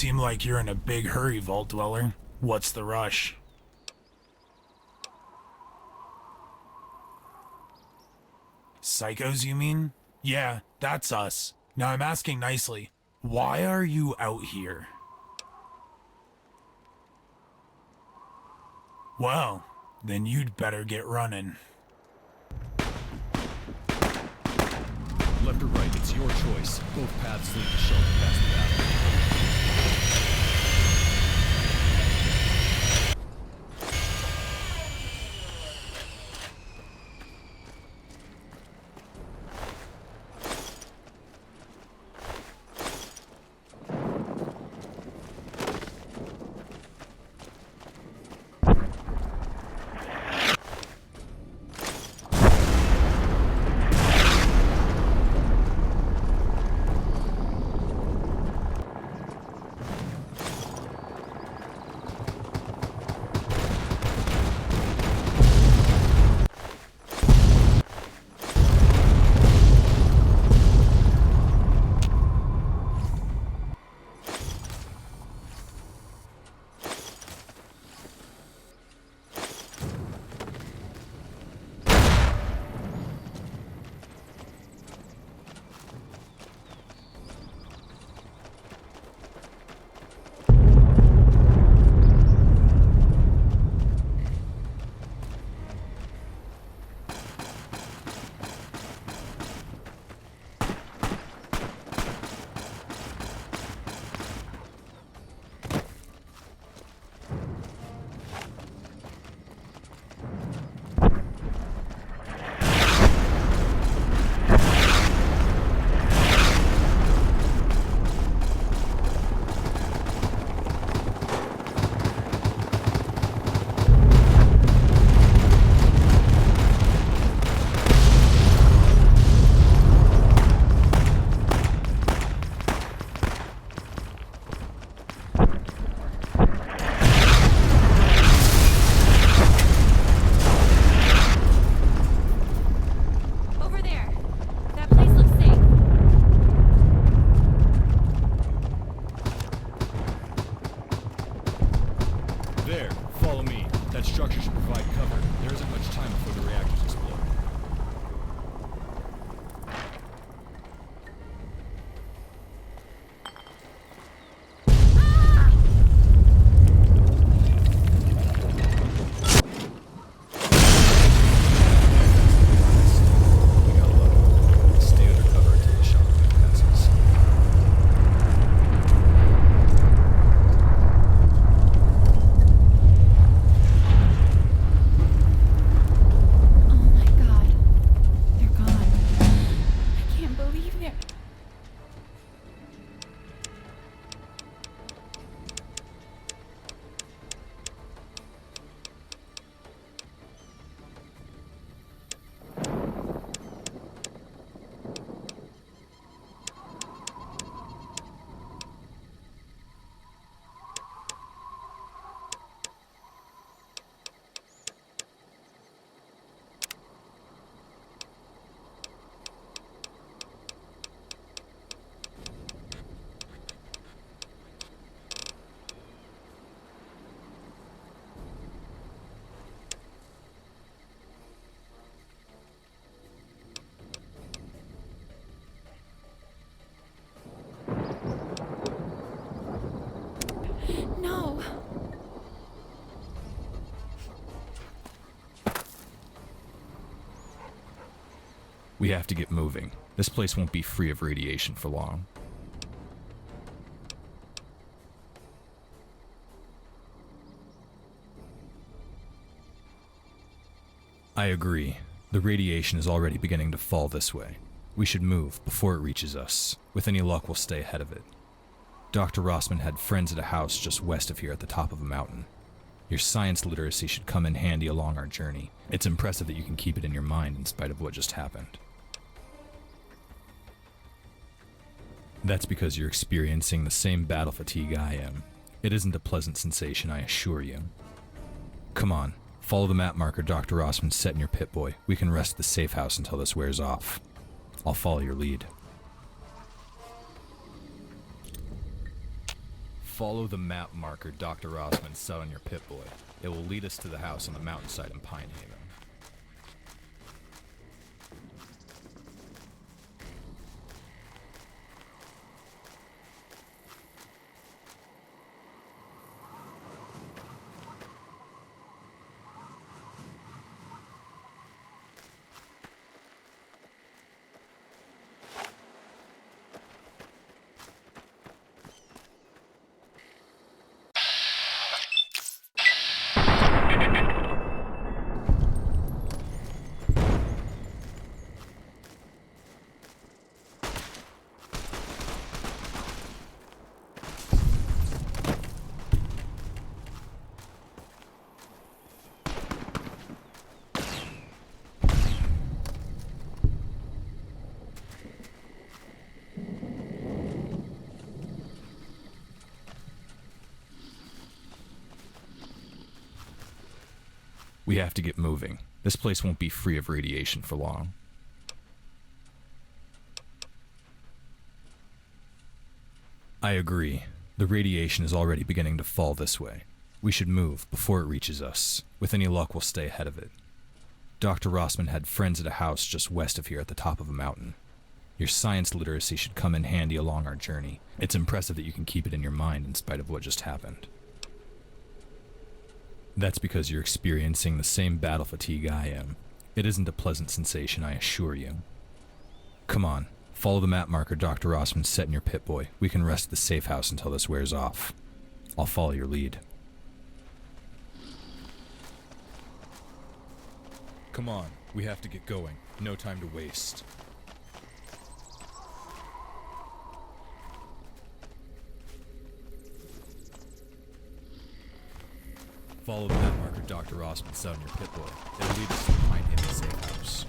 seem like you're in a big hurry, Vault Dweller. What's the rush? Psychos, you mean? Yeah, that's us. Now I'm asking nicely, why are you out here? Well, then you'd better get running. Left or right, it's your choice. Both paths lead to shelter past the battle. No. We have to get moving. This place won't be free of radiation for long. I agree. The radiation is already beginning to fall this way. We should move before it reaches us. With any luck, we'll stay ahead of it. Dr. Rossman had friends at a house just west of here at the top of a mountain. Your science literacy should come in handy along our journey. It's impressive that you can keep it in your mind in spite of what just happened. That's because you're experiencing the same battle fatigue I am. It isn't a pleasant sensation, I assure you. Come on, follow the map marker Dr. Rossman set in your Pip-Boy. We can rest at the safe house until this wears off. I'll follow your lead. Follow the map marker Dr. Rossman set on your Pip-Boy. It will lead us to the house on the mountainside in Pine Haven. We have to get moving. This place won't be free of radiation for long. I agree. The radiation is already beginning to fall this way. We should move before it reaches us. With any luck, we'll stay ahead of it. Dr. Rossman had friends at a house just west of here at the top of a mountain. Your science literacy should come in handy along our journey. It's impressive that you can keep it in your mind in spite of what just happened. That's because you're experiencing the same battle fatigue I am. It isn't a pleasant sensation, I assure you. Come on, follow the map marker Dr. Rossman set in your Pip-Boy. We can rest at the safe house until this wears off. I'll follow your lead. Come on, we have to get going. No time to waste. Follow the map marker Dr. Rossman set on your Pip-Boy. It'll lead us to the Pine Haven safe house.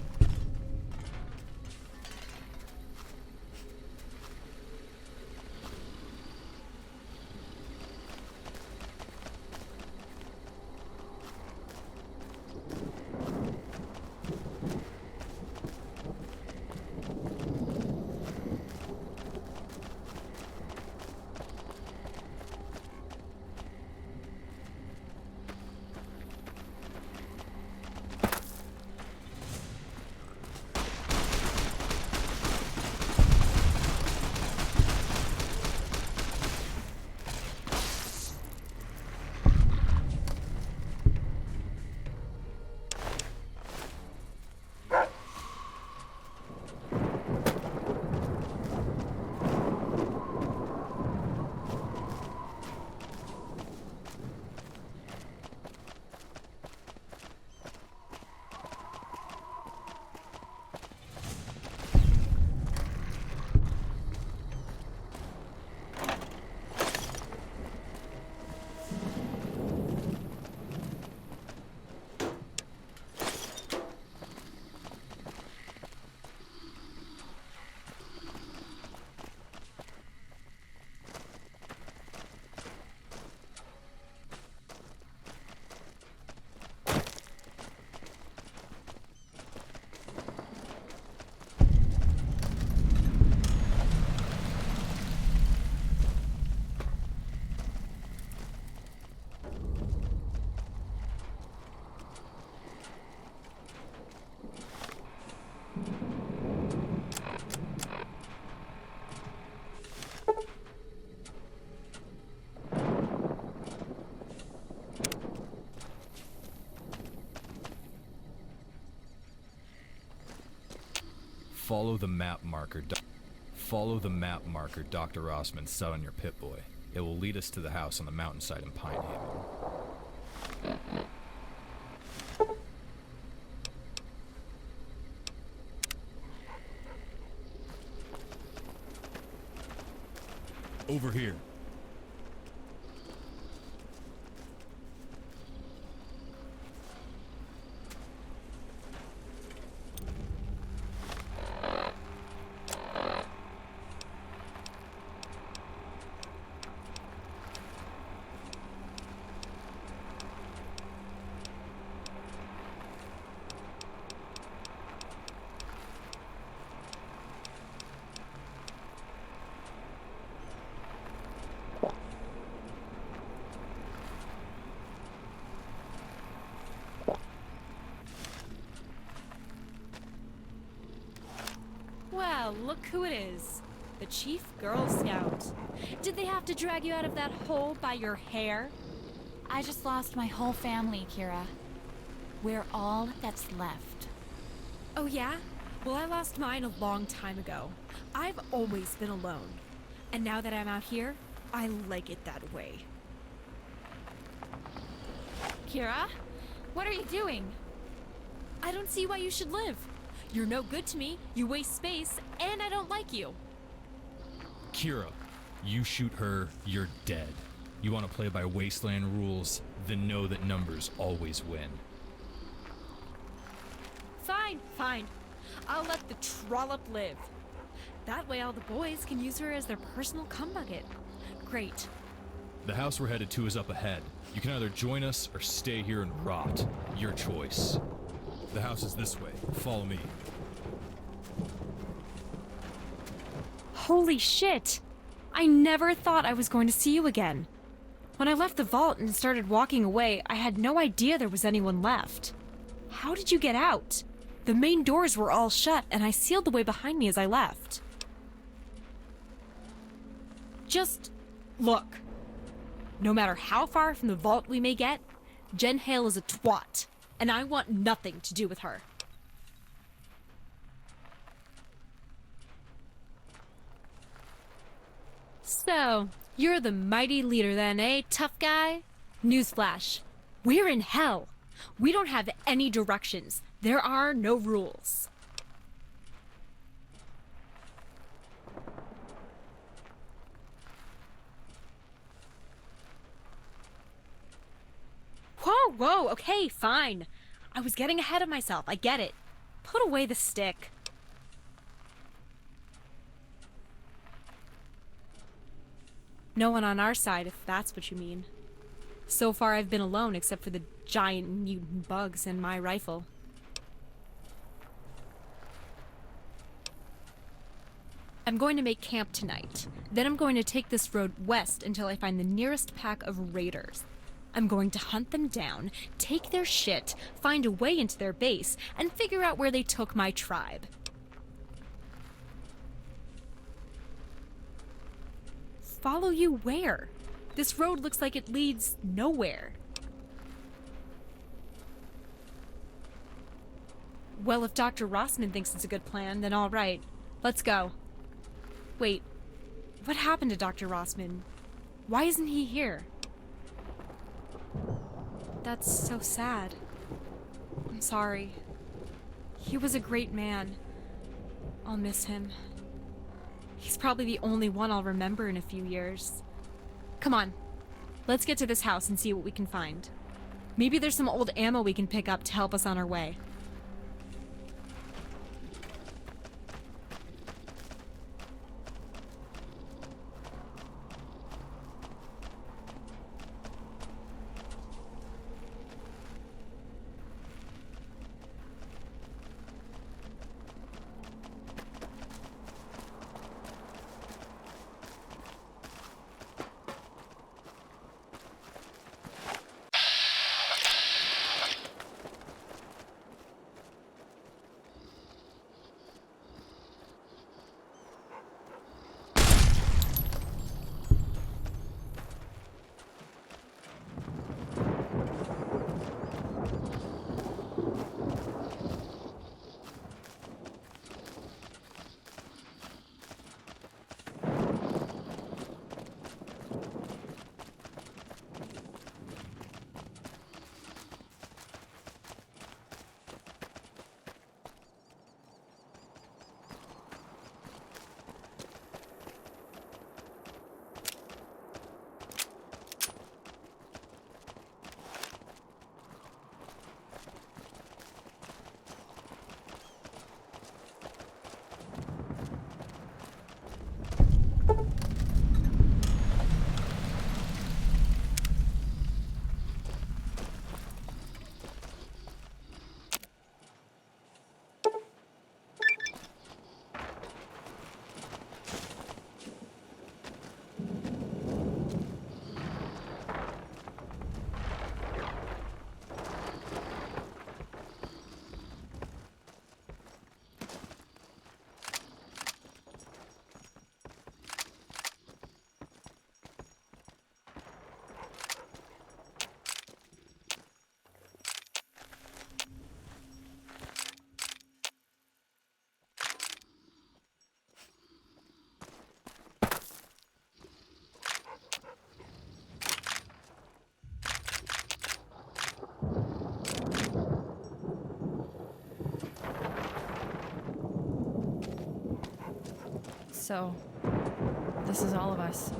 Follow the map marker Dr. Rossman set on your Pip-Boy. It will lead us to the house on the mountainside in Pine Haven. Over here. Well, look who it is. The Chief Girl Scout. Did they have to drag you out of that hole by your hair? I just lost my whole family, Kira. We're all that's left. Oh yeah? Well, I lost mine a long time ago. I've always been alone. And now that I'm out here, I like it that way. Kira? What are you doing? I don't see why you should live. You're no good to me, you waste space, and I don't like you. Kira, you shoot her, you're dead. You want to play by wasteland rules, then know that numbers always win. Fine, fine. I'll let the trollop live. That way all the boys can use her as their personal cum bucket. Great. The house we're headed to is up ahead. You can either join us or stay here and rot. Your choice. The house is this way. Follow me. Holy shit! I never thought I was going to see you again. When I left the vault and started walking away, I had no idea there was anyone left. How did you get out? The main doors were all shut, and I sealed the way behind me as I left. Just look. No matter how far from the vault we may get, Jen Hale is a twat, and I want nothing to do with her. So, you're the mighty leader then, eh, tough guy? Newsflash. We're in hell. We don't have any directions. There are no rules. Whoa, okay, fine. I was getting ahead of myself, I get it. Put away the stick. No one on our side, if that's what you mean. So far I've been alone except for the giant mutant bugs and my rifle. I'm going to make camp tonight. Then I'm going to take this road west until I find the nearest pack of raiders. I'm going to hunt them down, take their shit, find a way into their base, and figure out where they took my tribe. Follow you where? This road looks like it leads nowhere. Well, if Dr. Rossman thinks it's a good plan, then all right. Let's go. Wait, what happened to Dr. Rossman? Why isn't he here? That's so sad. I'm sorry. He was a great man. I'll miss him. He's probably the only one I'll remember in a few years. Come on, let's get to this house and see what we can find. Maybe there's some old ammo we can pick up to help us on our way. So, this is all of us.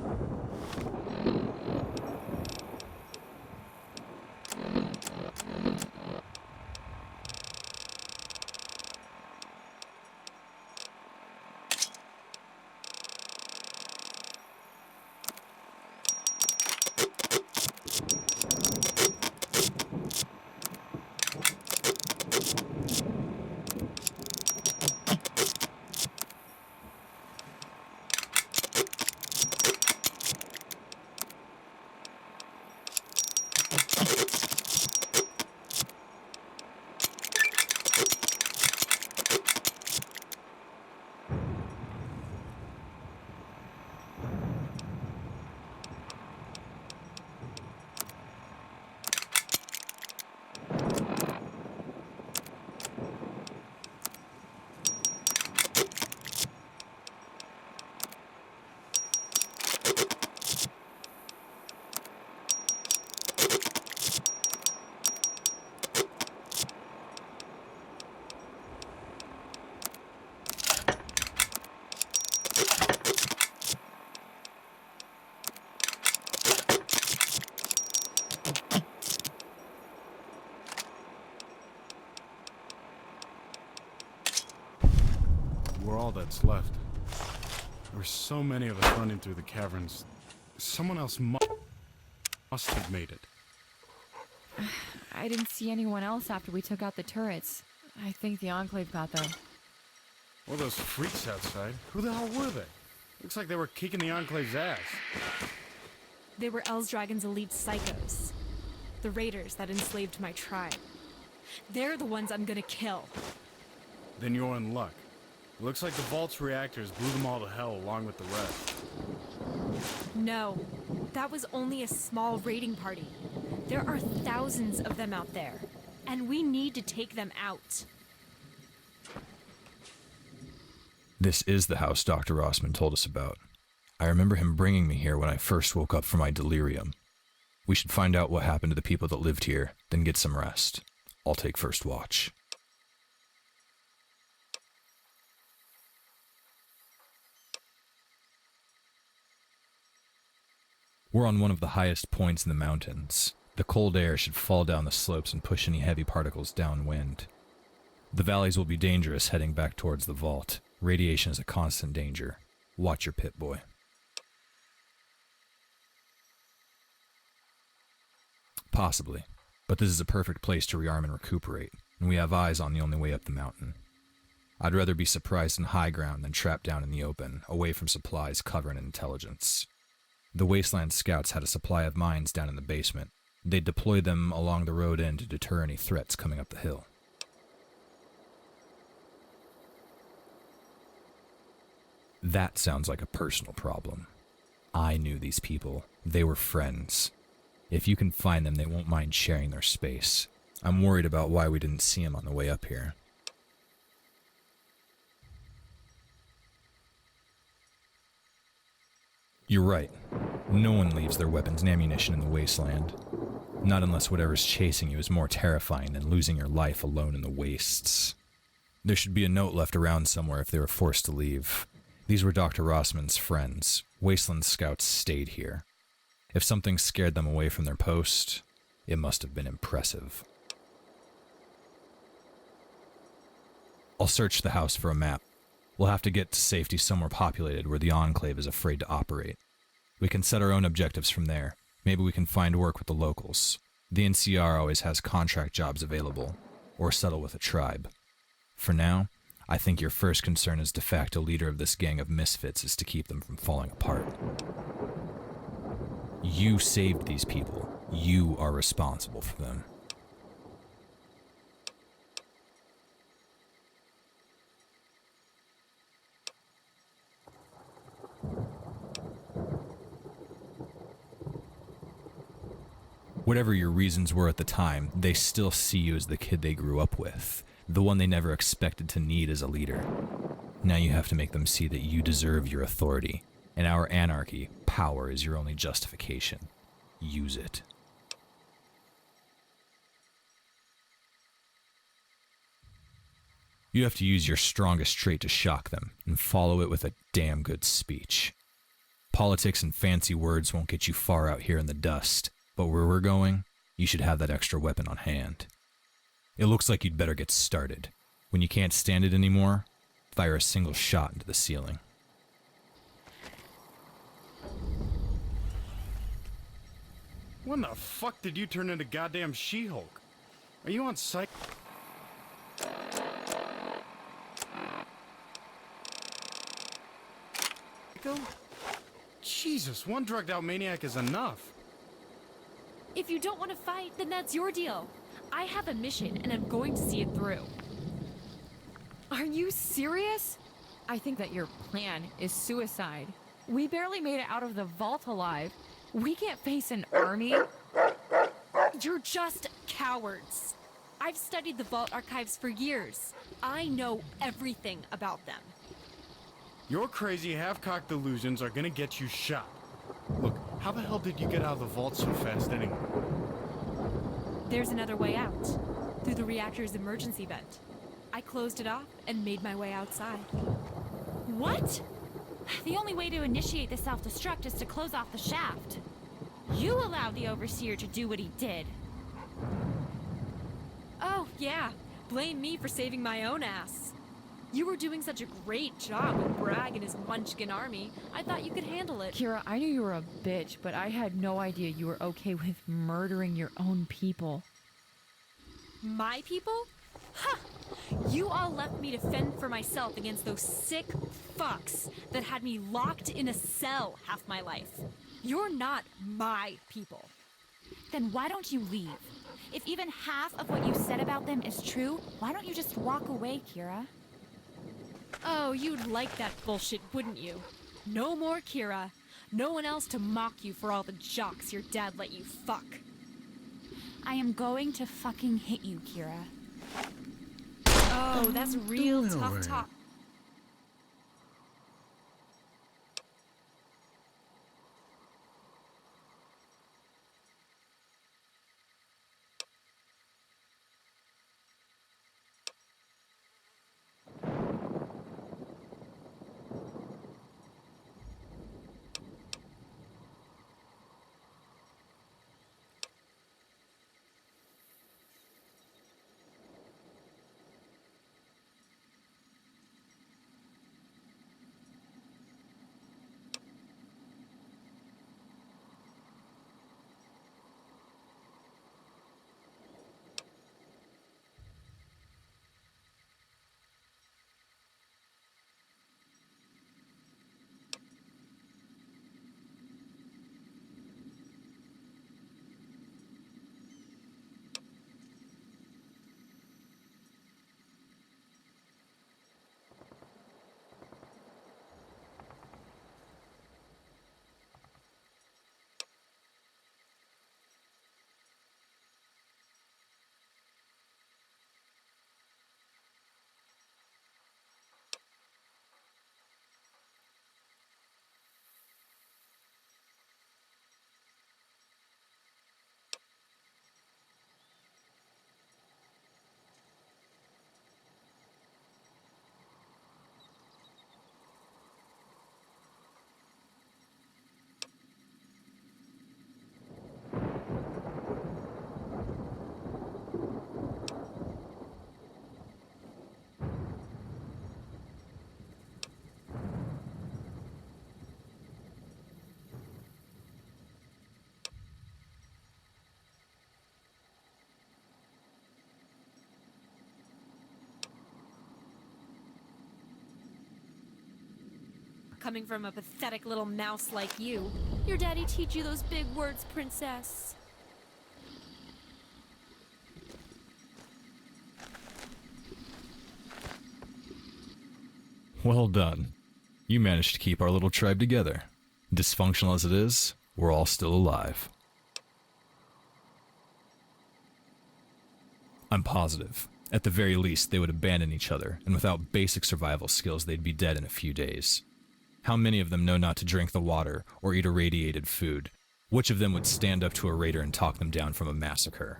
We're all that's left. There were so many of us running through the caverns. Someone else must have made it. I didn't see anyone else after we took out the turrets. I think the Enclave got them. All those freaks outside, who the hell were they? Looks like they were kicking the Enclave's ass. They were Elsdragon's elite psychos. The raiders that enslaved my tribe. They're the ones I'm gonna kill. Then you're in luck. Looks like the Vault's reactors blew them all to hell along with the rest. No, that was only a small raiding party. There are thousands of them out there, and we need to take them out. This is the house Dr. Rossman told us about. I remember him bringing me here when I first woke up from my delirium. We should find out what happened to the people that lived here, then get some rest. I'll take first watch. We're on one of the highest points in the mountains. The cold air should fall down the slopes and push any heavy particles downwind. The valleys will be dangerous heading back towards the vault. Radiation is a constant danger. Watch your pit, boy. Possibly, but this is a perfect place to rearm and recuperate, and we have eyes on the only way up the mountain. I'd rather be surprised in high ground than trapped down in the open, away from supplies, cover, and intelligence. The Wasteland Scouts had a supply of mines down in the basement. They'd deploy them along the road end to deter any threats coming up the hill. That sounds like a personal problem. I knew these people. They were friends. If you can find them, they won't mind sharing their space. I'm worried about why we didn't see them on the way up here. You're right. No one leaves their weapons and ammunition in the wasteland. Not unless whatever's chasing you is more terrifying than losing your life alone in the wastes. There should be a note left around somewhere if they were forced to leave. These were Dr. Rossman's friends. Wasteland Scouts stayed here. If something scared them away from their post, it must have been impressive. I'll search the house for a map. We'll have to get to safety somewhere populated where the Enclave is afraid to operate. We can set our own objectives from there. Maybe we can find work with the locals. The NCR always has contract jobs available, or settle with a tribe. For now, I think your first concern as de facto leader of this gang of misfits is to keep them from falling apart. You saved these people. You are responsible for them. Whatever your reasons were at the time, they still see you as the kid they grew up with, the one they never expected to need as a leader. Now you have to make them see that you deserve your authority. In our anarchy, power is your only justification. Use it. You have to use your strongest trait to shock them and follow it with a damn good speech. Politics and fancy words won't get you far out here in the dust, but where we're going, you should have that extra weapon on hand. It looks like you'd better get started. When you can't stand it anymore, fire a single shot into the ceiling. When the fuck did you turn into goddamn She-Hulk? Are you on psych? Jesus, one drugged out maniac is enough. If you don't want to fight, then that's your deal. I have a mission, and I'm going to see it through. Are you serious? I think that your plan is suicide. We barely made it out of the vault alive. We can't face an army. You're just cowards. I've studied the Vault archives for years. I know everything about them. Your crazy half-cocked delusions are gonna get you shot. Look, how the hell did you get out of the vault so fast anyway? There's another way out. Through the reactor's emergency vent. I closed it off and made my way outside. What? The only way to initiate the self-destruct is to close off the shaft. You allowed the Overseer to do what he did. Oh, yeah. Blame me for saving my own ass. You were doing such a great job with Bragg and his Munchkin army. I thought you could handle it. Kira, I knew you were a bitch, but I had no idea you were okay with murdering your own people. My people? Huh! You all left me to fend for myself against those sick fucks that had me locked in a cell half my life. You're not my people. Then why don't you leave? If even half of what you said about them is true, why don't you just walk away, Kira? Oh, you'd like that bullshit, wouldn't you? No more Kira. No one else to mock you for all the jocks your dad let you fuck. I am going to fucking hit you, Kira. Oh, that's real tough talk. Coming from a pathetic little mouse like you. Your daddy teach you those big words, princess. Well done. You managed to keep our little tribe together. Dysfunctional as it is, we're all still alive. I'm positive. At the very least, they would abandon each other, and without basic survival skills, they'd be dead in a few days. How many of them know not to drink the water or eat irradiated food? Which of them would stand up to a raider and talk them down from a massacre?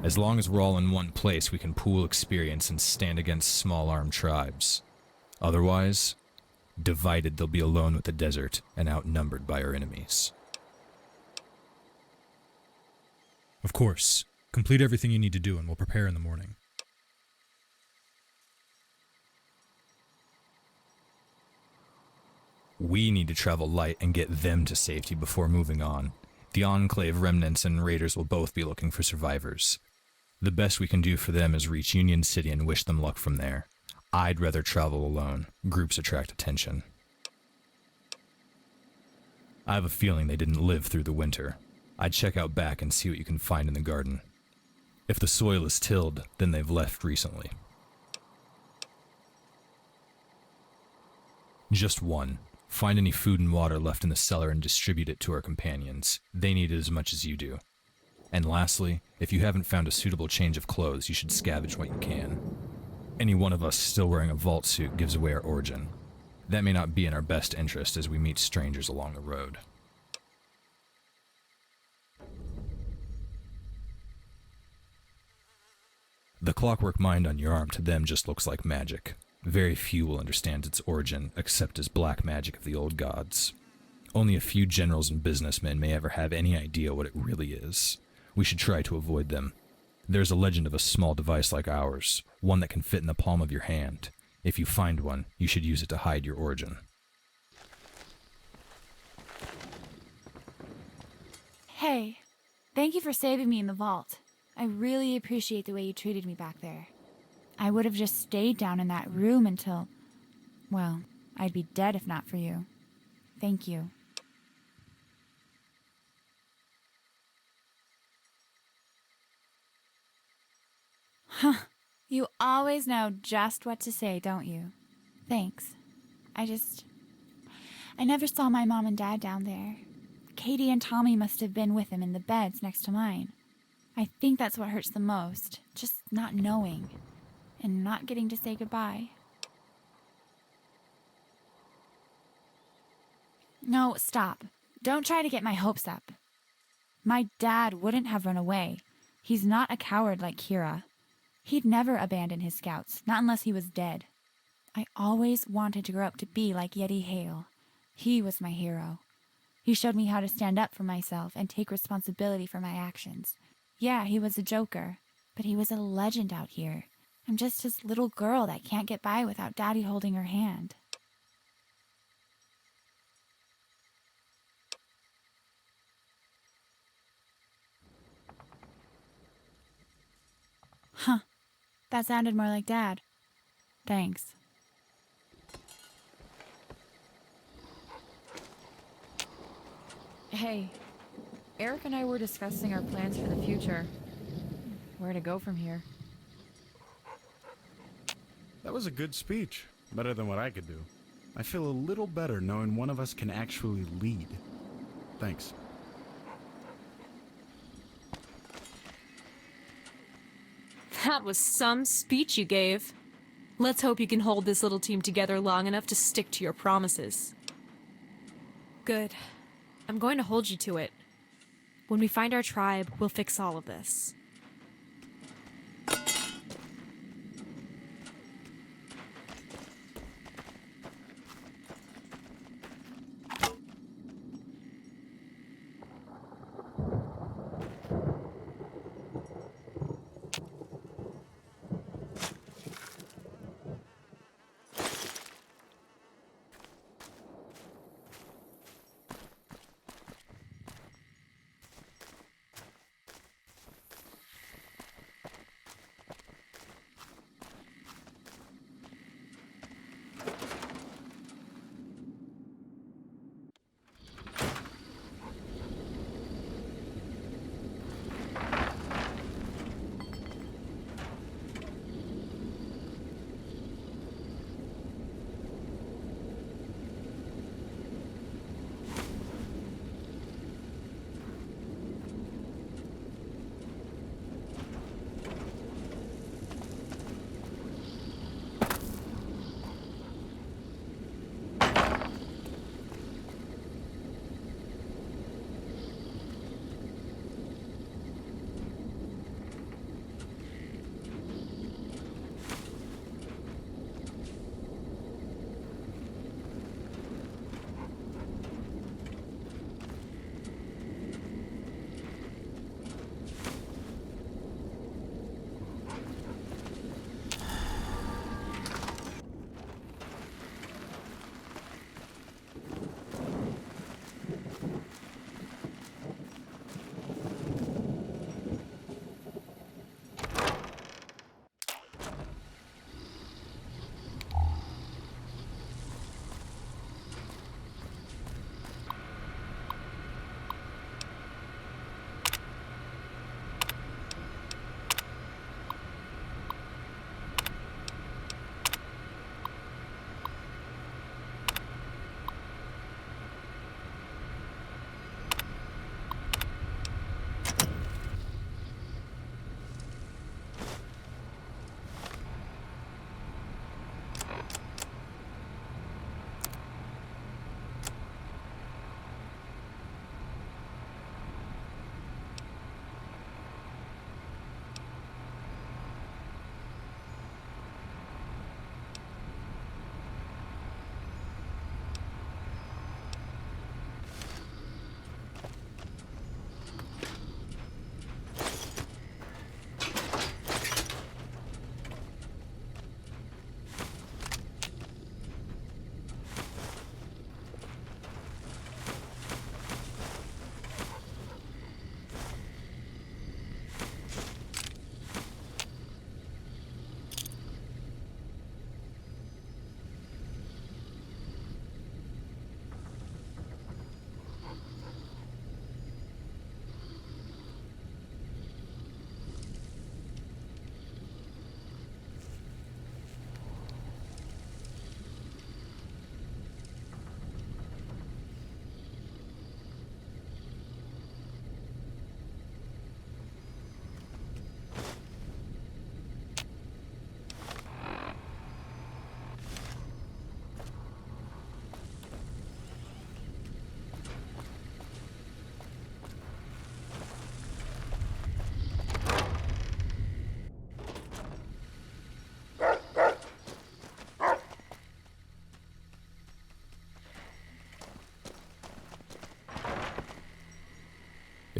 As long as we're all in one place, we can pool experience and stand against small-armed tribes. Otherwise, divided, they'll be alone with the desert and outnumbered by our enemies. Of course. Complete everything you need to do and we'll prepare in the morning. We need to travel light and get them to safety before moving on. The Enclave remnants and raiders will both be looking for survivors. The best we can do for them is reach Union City and wish them luck from there. I'd rather travel alone. Groups attract attention. I have a feeling they didn't live through the winter. I'd check out back and see what you can find in the garden. If the soil is tilled, then they've left recently. Just one. Find any food and water left in the cellar and distribute it to our companions. They need it as much as you do. And lastly, if you haven't found a suitable change of clothes, you should scavenge what you can. Any one of us still wearing a vault suit gives away our origin. That may not be in our best interest as we meet strangers along the road. The clockwork mind on your arm to them just looks like magic. Very few will understand its origin, except as black magic of the old gods. Only a few generals and businessmen may ever have any idea what it really is. We should try to avoid them. There's a legend of a small device like ours, one that can fit in the palm of your hand. If you find one, you should use it to hide your origin. Hey, thank you for saving me in the vault. I really appreciate the way you treated me back there. I would have just stayed down in that room until, well, I'd be dead if not for you. Thank you. Huh. You always know just what to say, don't you? Thanks. I never saw my mom and dad down there. Katie and Tommy must have been with him in the beds next to mine. I think that's what hurts the most, just not knowing, and not getting to say goodbye. No, stop. Don't try to get my hopes up. My dad wouldn't have run away. He's not a coward like Kira. He'd never abandon his scouts, not unless he was dead. I always wanted to grow up to be like Yeti Hale. He was my hero. He showed me how to stand up for myself and take responsibility for my actions. Yeah, he was a joker, but he was a legend out here. I'm just his little girl that can't get by without Daddy holding her hand. Huh. That sounded more like Dad. Thanks. Hey, Eric and I were discussing our plans for the future. Where to go from here. That was a good speech. Better than what I could do. I feel a little better knowing one of us can actually lead. Thanks. That was some speech you gave. Let's hope you can hold this little team together long enough to stick to your promises. Good. I'm going to hold you to it. When we find our tribe, we'll fix all of this.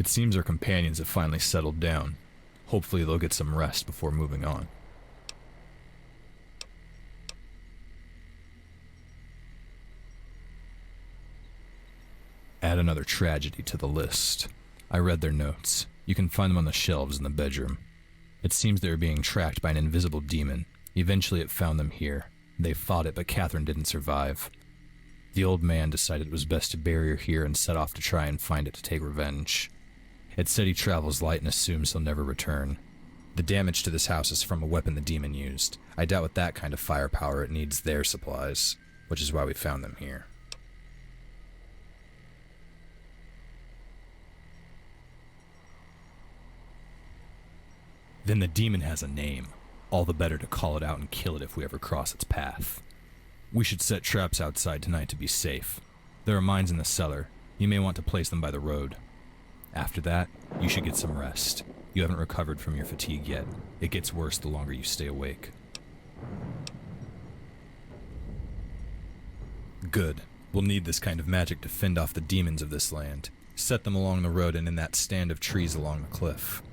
It seems our companions have finally settled down. Hopefully they'll get some rest before moving on. Add another tragedy to the list. I read their notes. You can find them on the shelves in the bedroom. It seems they were being tracked by an invisible demon. Eventually it found them here. They fought it, but Catherine didn't survive. The old man decided it was best to bury her here and set off to try and find it to take revenge. It said he travels light and assumes he'll never return. The damage to this house is from a weapon the demon used. I doubt with that kind of firepower it needs their supplies, which is why we found them here. Then the demon has a name. All the better to call it out and kill it if we ever cross its path. We should set traps outside tonight to be safe. There are mines in the cellar. You may want to place them by the road. After that, you should get some rest. You haven't recovered from your fatigue yet. It gets worse the longer you stay awake. Good. We'll need this kind of magic to fend off the demons of this land. Set them along the road and in that stand of trees along the cliff.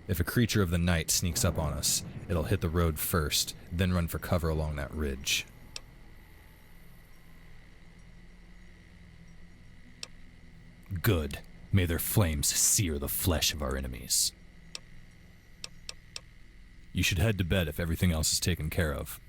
If a creature of the night sneaks up on us, it'll hit the road first, then run for cover along that ridge. Good. May their flames sear the flesh of our enemies. You should head to bed if everything else is taken care of.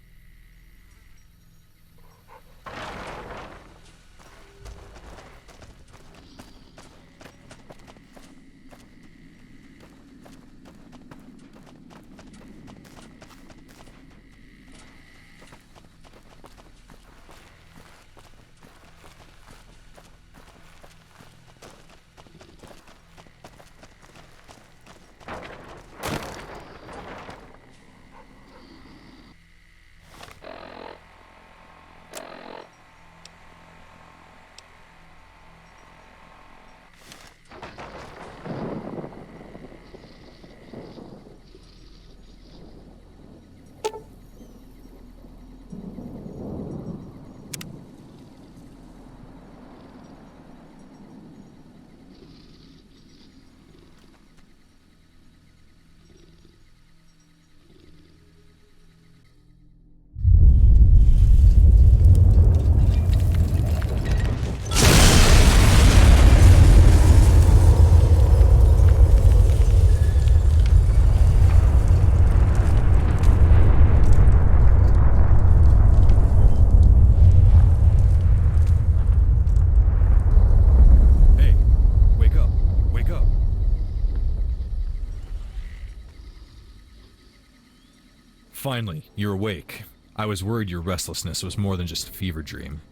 Finally, you're awake. I was worried your restlessness was more than just a fever dream.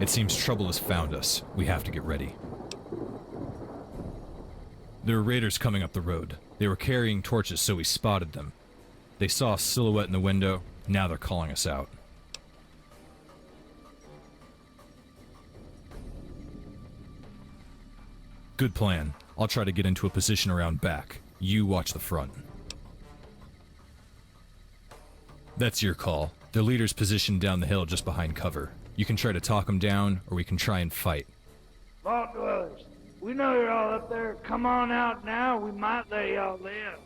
It seems trouble has found us. We have to get ready. There were raiders coming up the road. They were carrying torches, so we spotted them. They saw a silhouette in the window. Now they're calling us out. Good plan. I'll try to get into a position around back. You watch the front. That's your call. Their leader's positioned down the hill just behind cover. You can try to talk them down, or we can try and fight. Vault Dwellers, we know you're all up there. Come on out now. We might let y'all live.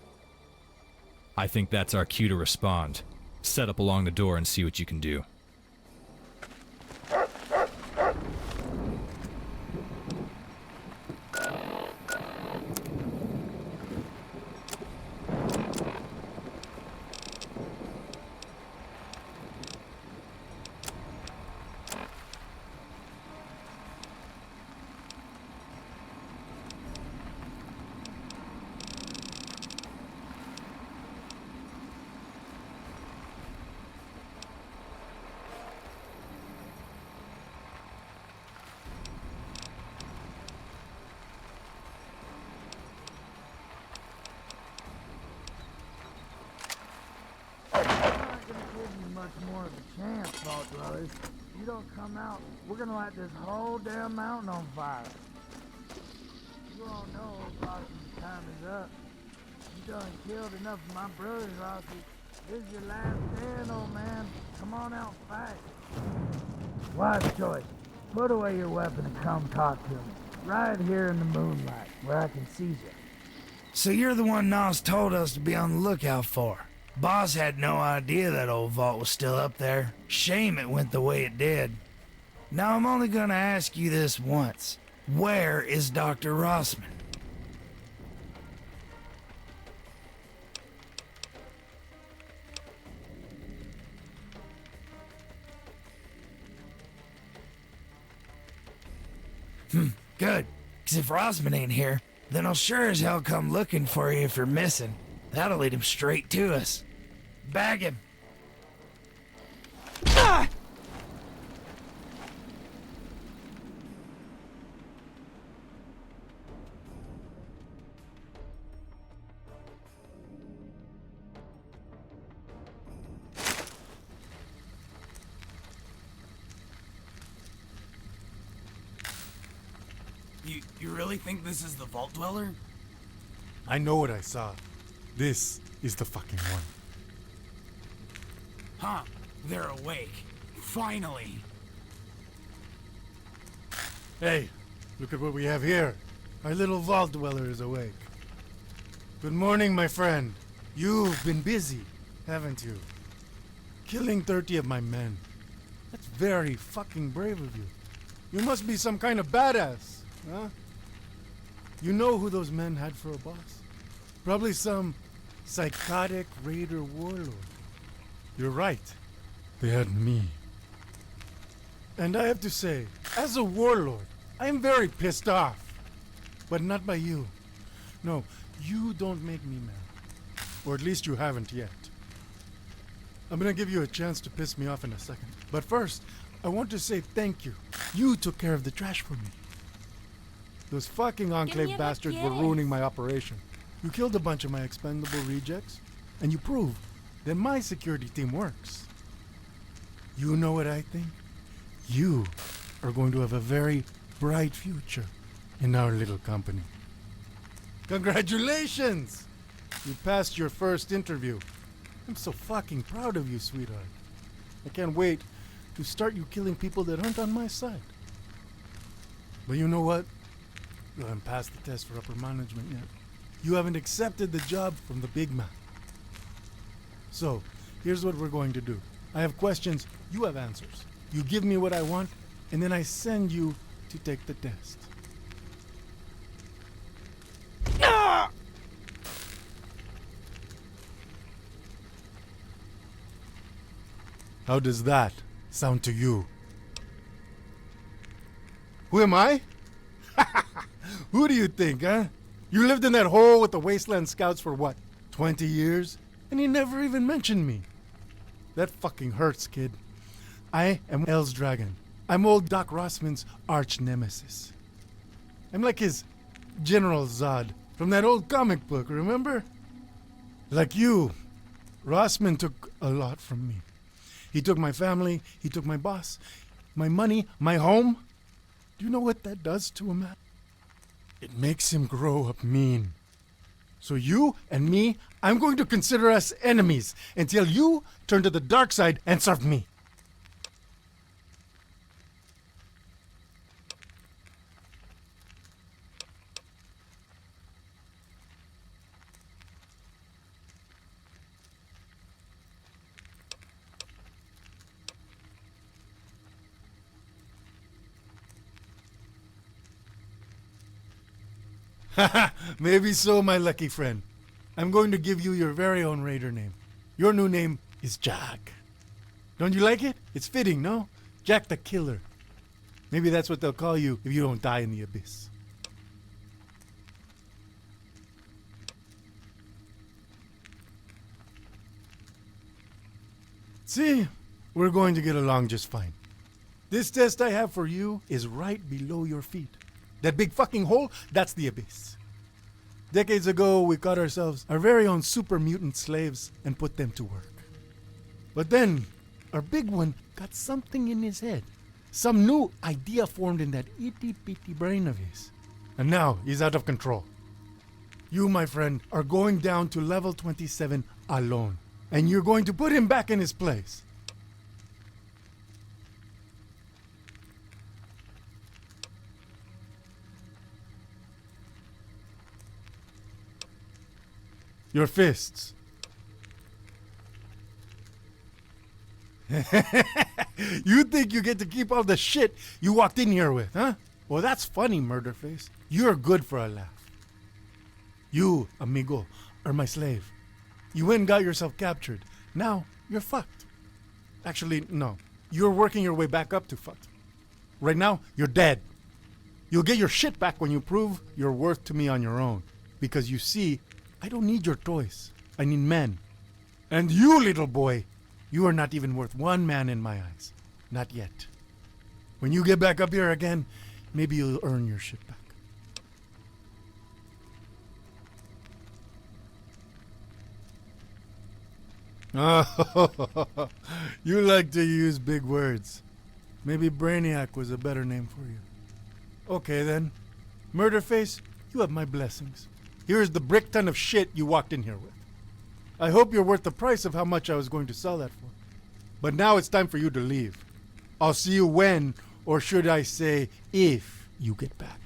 I think that's our cue to respond. Set up along the door and see what you can do. Much more of a chance, Vault Dwellers. You don't come out, we're gonna light this whole damn mountain on fire. You all know Rossi's time is up. You done killed enough of my brothers, Rossi. This is your last stand, old man. Come on out and fight. Wise choice. Put away your weapon and come talk to me. Right here in the moonlight, where I can see you. So you're the one Nas told us to be on the lookout for. Boss had no idea that old vault was still up there. Shame it went the way it did. Now I'm only gonna ask you this once. Where is Dr. Rossman? Good. 'Cause if Rossman ain't here, then I'll sure as hell come looking for you if you're missing. That'll lead him straight to us. Bag him. Ah! You really think this is the Vault Dweller? I know what I saw. This is the fucking one. Huh. They're awake. Finally. Hey, look at what we have here. Our little vault dweller is awake. Good morning, my friend. You've been busy, haven't you? Killing 30 of my men. That's very fucking brave of you. You must be some kind of badass, huh? You know who those men had for a boss? Probably some psychotic raider warlord. You're right. They had me. And I have to say, as a warlord, I am very pissed off. But not by you. No, you don't make me mad. Or at least you haven't yet. I'm gonna give you a chance to piss me off in a second. But first, I want to say thank you. You took care of the trash for me. Those fucking Enclave bastards were ruining my operation. You killed a bunch of my expendable rejects, and you proved that my security team works. You know what I think? You are going to have a very bright future in our little company. Congratulations! You passed your first interview. I'm so fucking proud of you, sweetheart. I can't wait to start you killing people that aren't on my side. But you know what? You haven't passed the test for upper management yet. You haven't accepted the job from the big man. So, here's what we're going to do. I have questions, you have answers. You give me what I want, and then I send you to take the test. How does that sound to you? Who am I? Who do you think, huh? You lived in that hole with the Wasteland Scouts for what, 20 years? And you never even mentioned me. That fucking hurts, kid. I am El's Dragon. I'm old Doc Rossman's arch nemesis. I'm like his General Zod from that old comic book, remember? Like you, Rossman took a lot from me. He took my family, he took my boss, my money, my home. Do you know what that does to a man? It makes him grow up mean. So you and me, I'm going to consider us enemies until you turn to the dark side and serve me. Maybe so, my lucky friend. I'm going to give you your very own raider name. Your new name is Jack. Don't you like it? It's fitting, no? Jack the Killer. Maybe that's what they'll call you if you don't die in the abyss. See, we're going to get along just fine. This test I have for you is right below your feet. That big fucking hole, that's the abyss. Decades ago, we caught ourselves our very own super mutant slaves and put them to work. But then, our big one got something in his head. Some new idea formed in that itty-bitty brain of his. And now, he's out of control. You, my friend, are going down to level 27 alone. And you're going to put him back in his place. Your fists. You think you get to keep all the shit you walked in here with, huh? Well, that's funny, Murderface. You're good for a laugh. You, amigo, are my slave. You went and got yourself captured. Now, you're fucked. Actually, no. You're working your way back up to fucked. Right now, you're dead. You'll get your shit back when you prove your worth to me on your own. Because you see, I don't need your toys. I need men. And you, little boy, you are not even worth one man in my eyes. Not yet. When you get back up here again, maybe you'll earn your shit back. Oh, you like to use big words. Maybe Brainiac was a better name for you. Okay then. Murderface, you have my blessings. Here's the brick ton of shit you walked in here with. I hope you're worth the price of how much I was going to sell that for. But now it's time for you to leave. I'll see you when, or should I say, if you get back.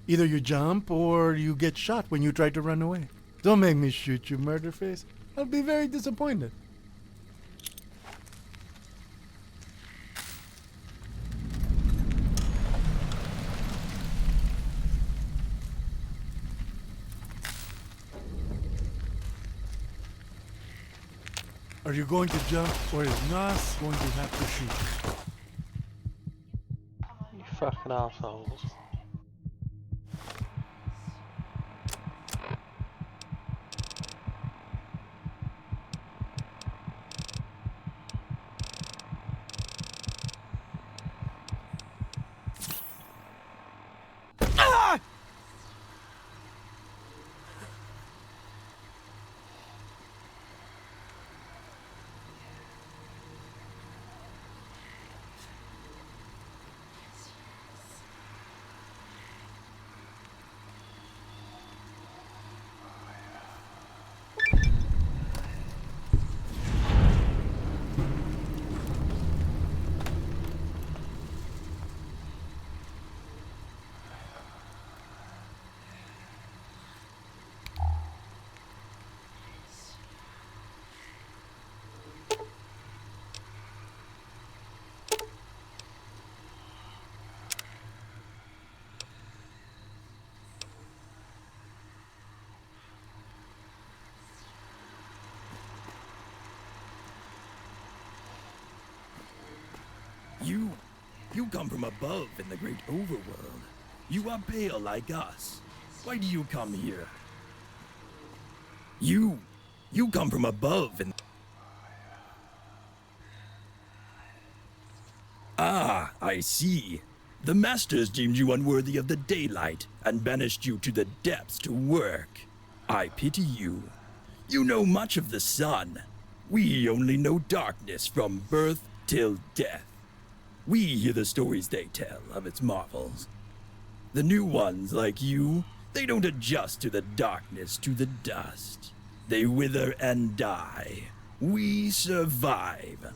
Either you jump or you get shot when you try to run away. Don't make me shoot you, Murderface. I'll be very disappointed. Are you going to jump, or is Nas going to have to shoot? You fucking assholes. You come from above in the great overworld. You are pale like us. Why do you come here? You come from above and... Ah, I see. The masters deemed you unworthy of the daylight and banished you to the depths to work. I pity you. You know much of the sun. We only know darkness from birth till death. We hear the stories they tell of its marvels. The new ones, like you, they don't adjust to the darkness, to the dust. They wither and die. We survive.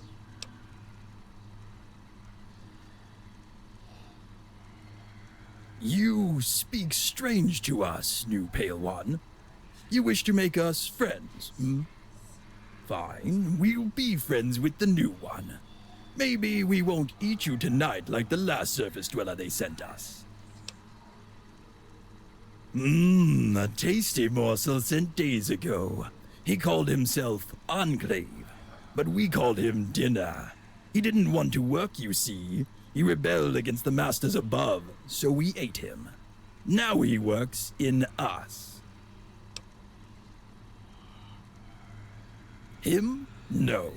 You speak strange to us, new Pale One. You wish to make us friends, hmm? Fine, we'll be friends with the new one. Maybe we won't eat you tonight like the last surface dweller they sent us. A tasty morsel sent days ago. He called himself Enclave, but we called him Dinner. He didn't want to work, you see. He rebelled against the masters above, so we ate him. Now he works in us. Him? No.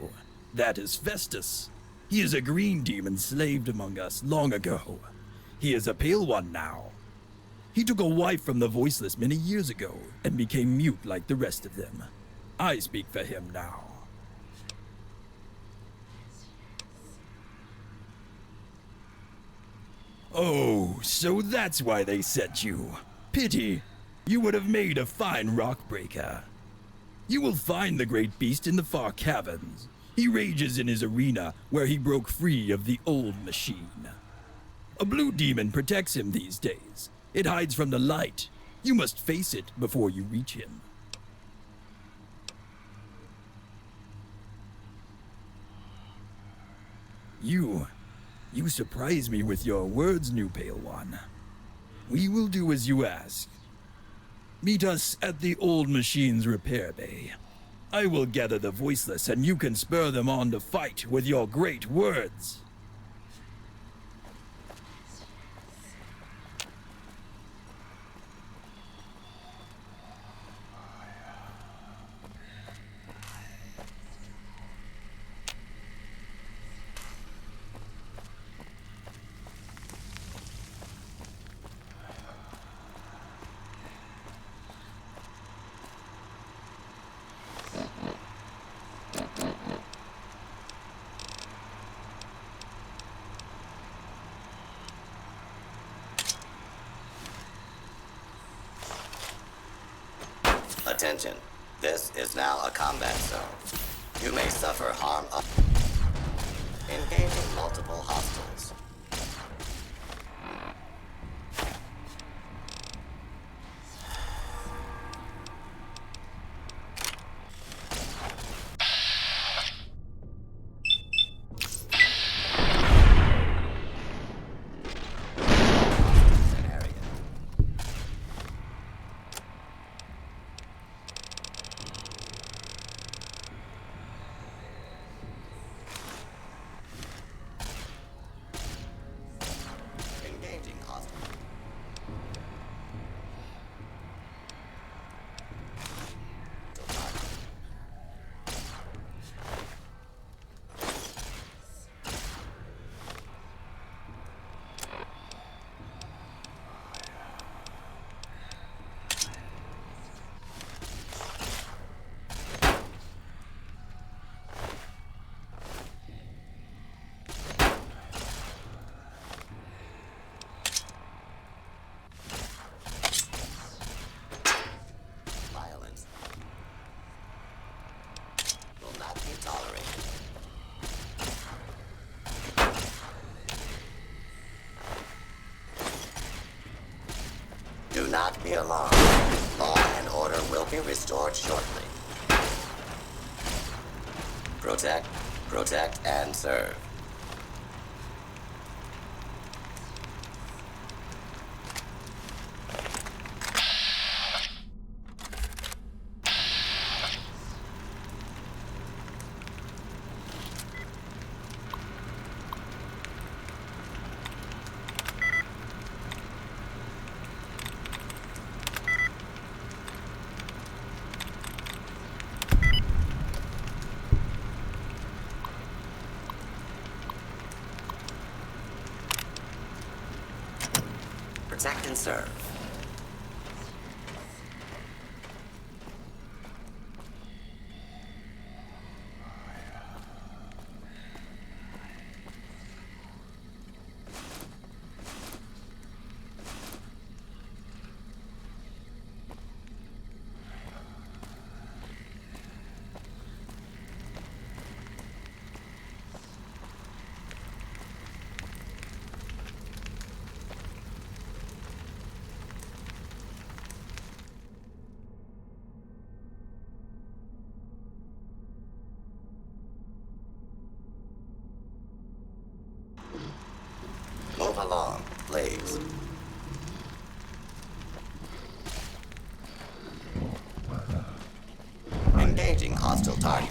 That is Festus. He is a green demon slaved among us long ago. He is a pale one now. He took a wife from the voiceless many years ago and became mute like the rest of them. I speak for him now. Oh, so that's why they sent you. Pity. You would have made a fine rock breaker. You will find the great beast in the far caverns. He rages in his arena where he broke free of the old machine. A blue demon protects him these days. It hides from the light. You must face it before you reach him. You surprise me with your words, new Pale One. We will do as you ask. Meet us at the old machine's repair bay. I will gather the voiceless and you can spur them on to fight with your great words. Attention, this is now a combat zone. You may suffer harm engaging multiple hostiles. Do not be alarmed. Law and order will be restored shortly. Protect, protect, and serve. Protect and serve. Move along, please. Engaging hostile target.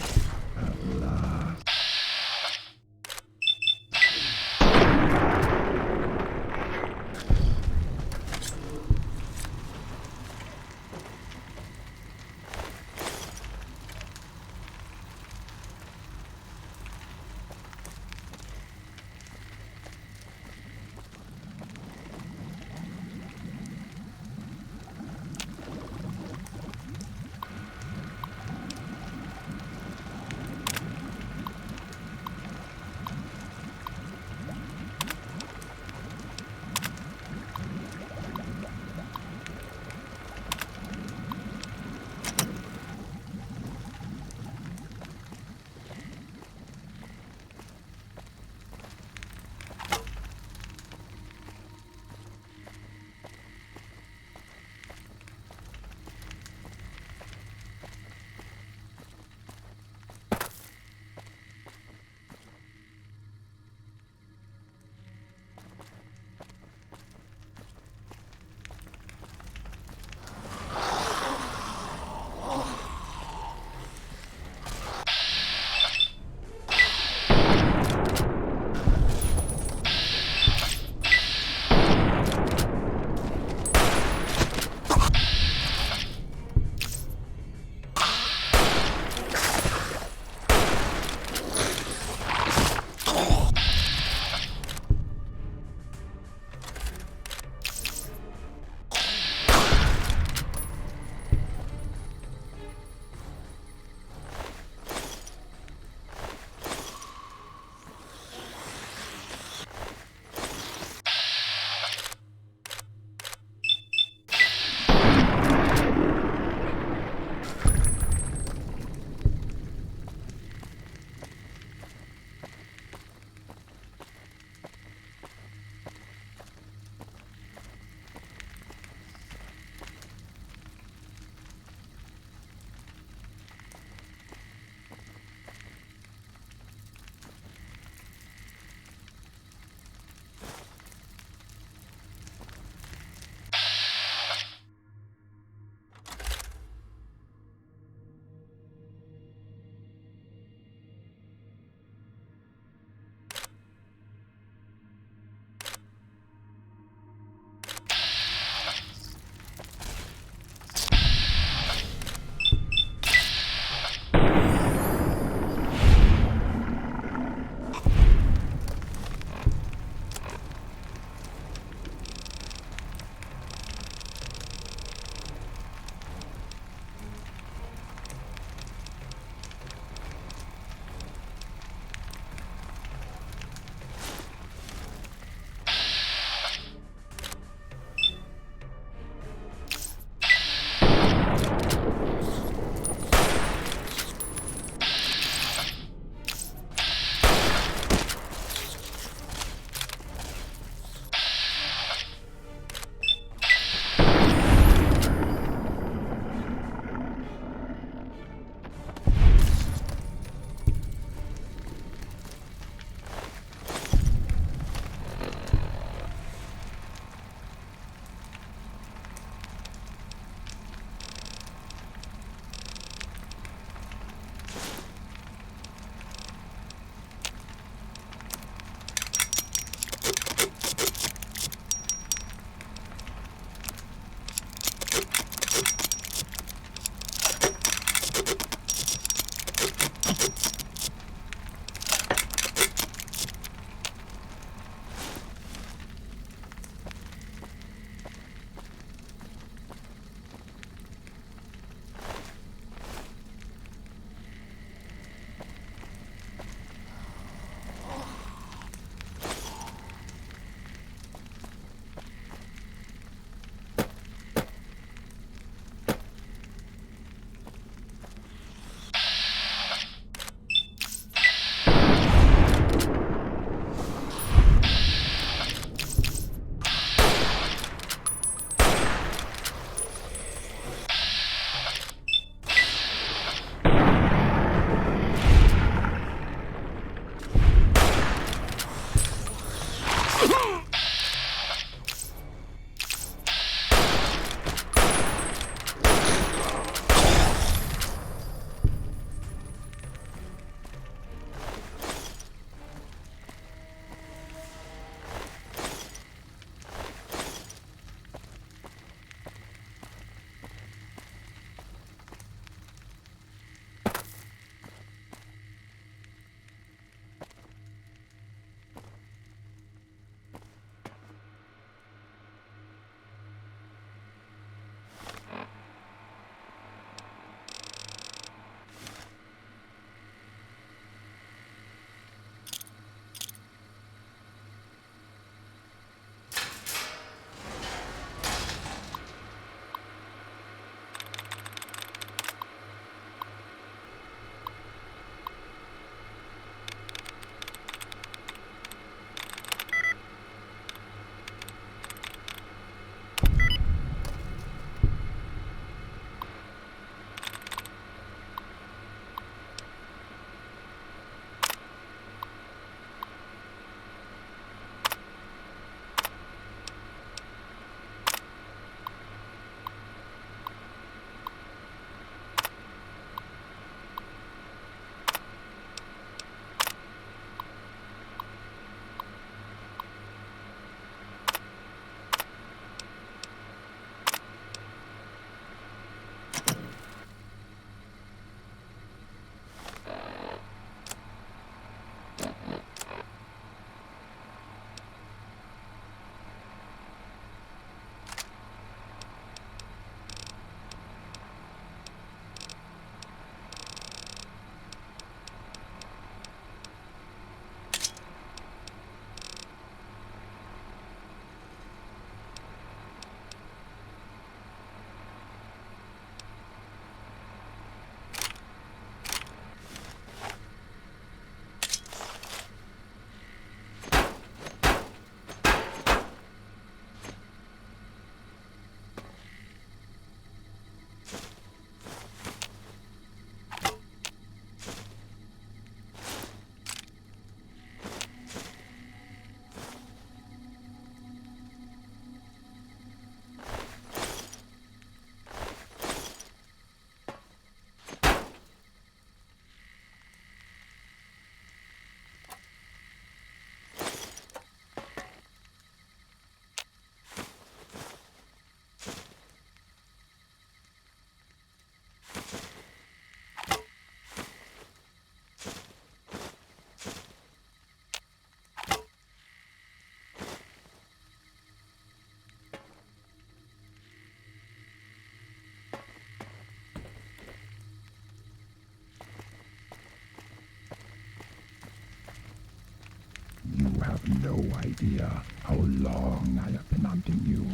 no idea how long I have been hunting you,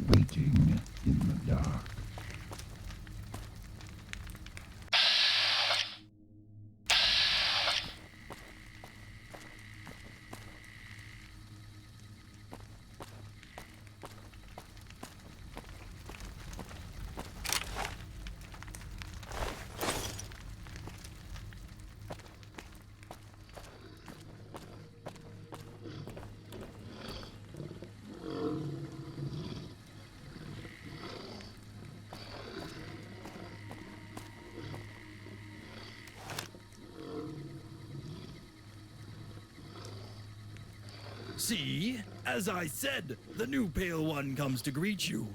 waiting in the dark. See? As I said, the new Pale One comes to greet you.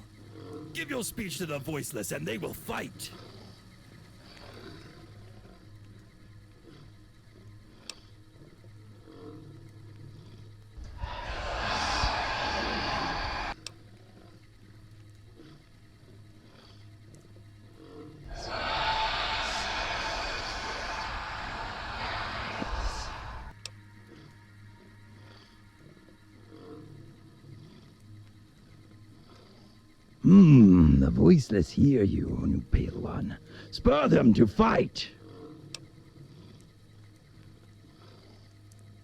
Give your speech to the Voiceless and they will fight. The Voiceless hear you, new Pale One. Spur them to fight!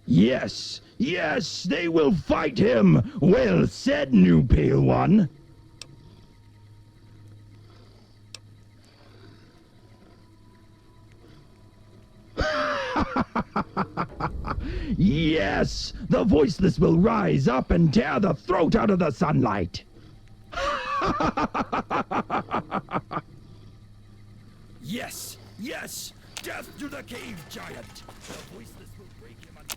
Yes, yes, they will fight him! Well said, new Pale One! Yes, the Voiceless will rise up and tear the throat out of the sunlight! Yes, yes! Death to the cave giant! The Voiceless will break him under...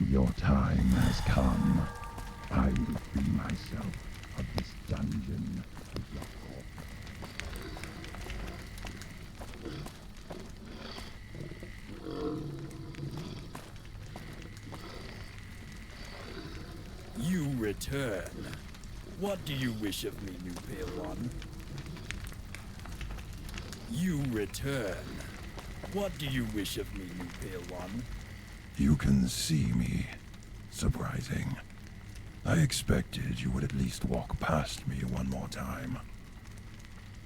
Your time has come. I will free myself of this dungeon of your You return. What do you wish of me, new Pale One? You return. What do you wish of me, new Pale One? You can see me. Surprising. I expected you would at least walk past me one more time.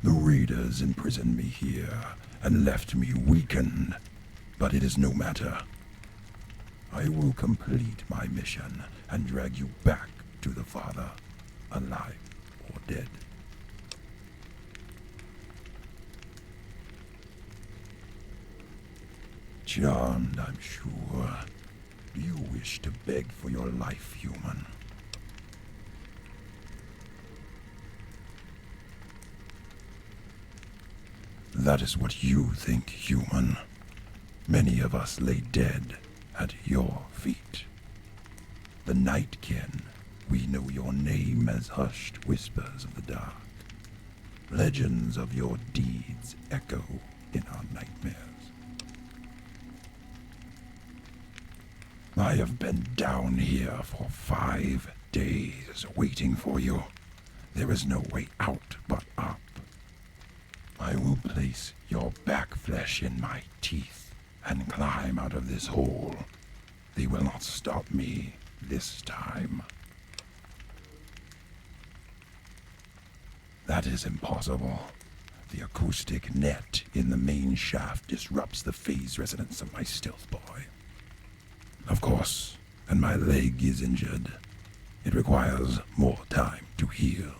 The raiders imprisoned me here and left me weakened, but it is no matter. I will complete my mission and drag you back to the Father, alive or dead. Charmed, I'm sure. Do you wish to beg for your life, human? That is what you think, human. Many of us lay dead at your feet. The Nightkin, we know your name as hushed whispers of the dark. Legends of your deeds echo in our nightmares. I have been down here for 5 days waiting for you. There is no way out but up. I will place your back flesh in my teeth and climb out of this hole. They will not stop me this time. That is impossible. The acoustic net in the main shaft disrupts the phase resonance of my stealth boy. Of course, and my leg is injured. It requires more time to heal.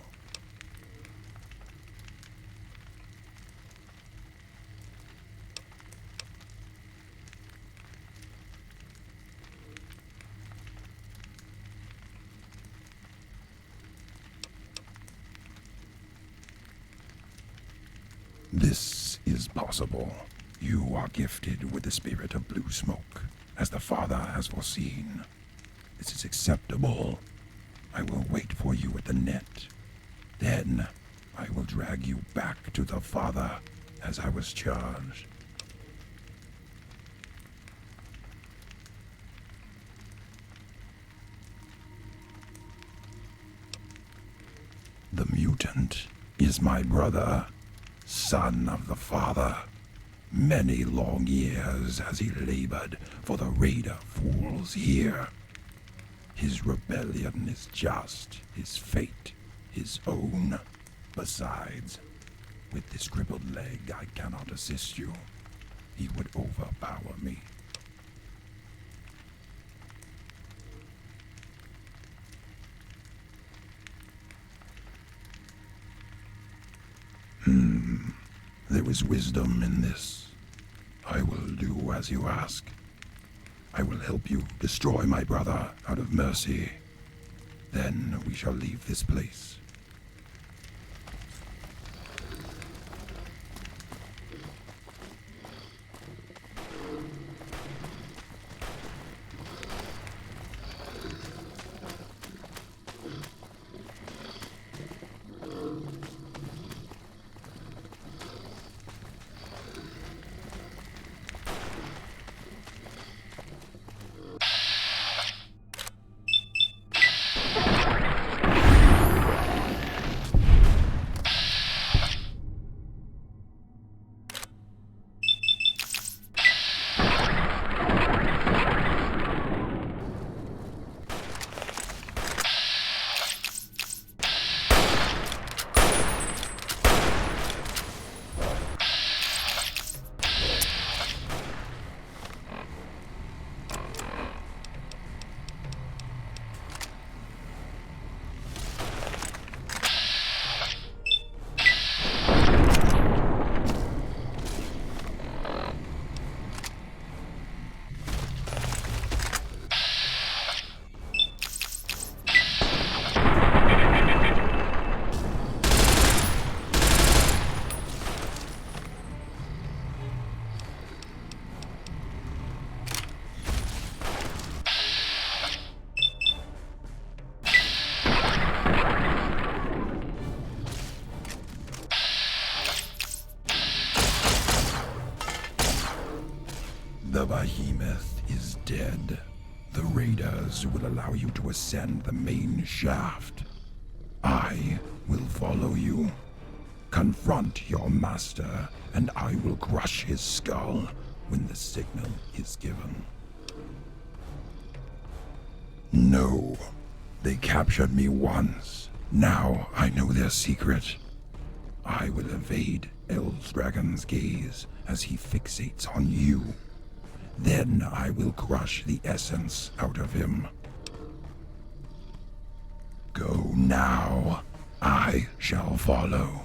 This is possible. You are gifted with the spirit of blue smoke, as the Father has foreseen. This is acceptable. I will wait for you at the net. Then, I will drag you back to the Father, as I was charged. The mutant is my brother, son of the Father. Many long years has he labored for the raider fools here. His rebellion is just, his fate his own. Besides, with this crippled leg I cannot assist you. He would overpower me. There is wisdom in this. I will do as you ask. I will help you destroy my brother out of mercy. Then we shall leave this place. The behemoth is dead. The raiders will allow you to ascend the main shaft. I will follow you. Confront your master, and I will crush his skull when the signal is given. No, they captured me once. Now I know their secret. I will evade Eldragon's gaze as he fixates on you. Then I will crush the essence out of him. Go now. I shall follow.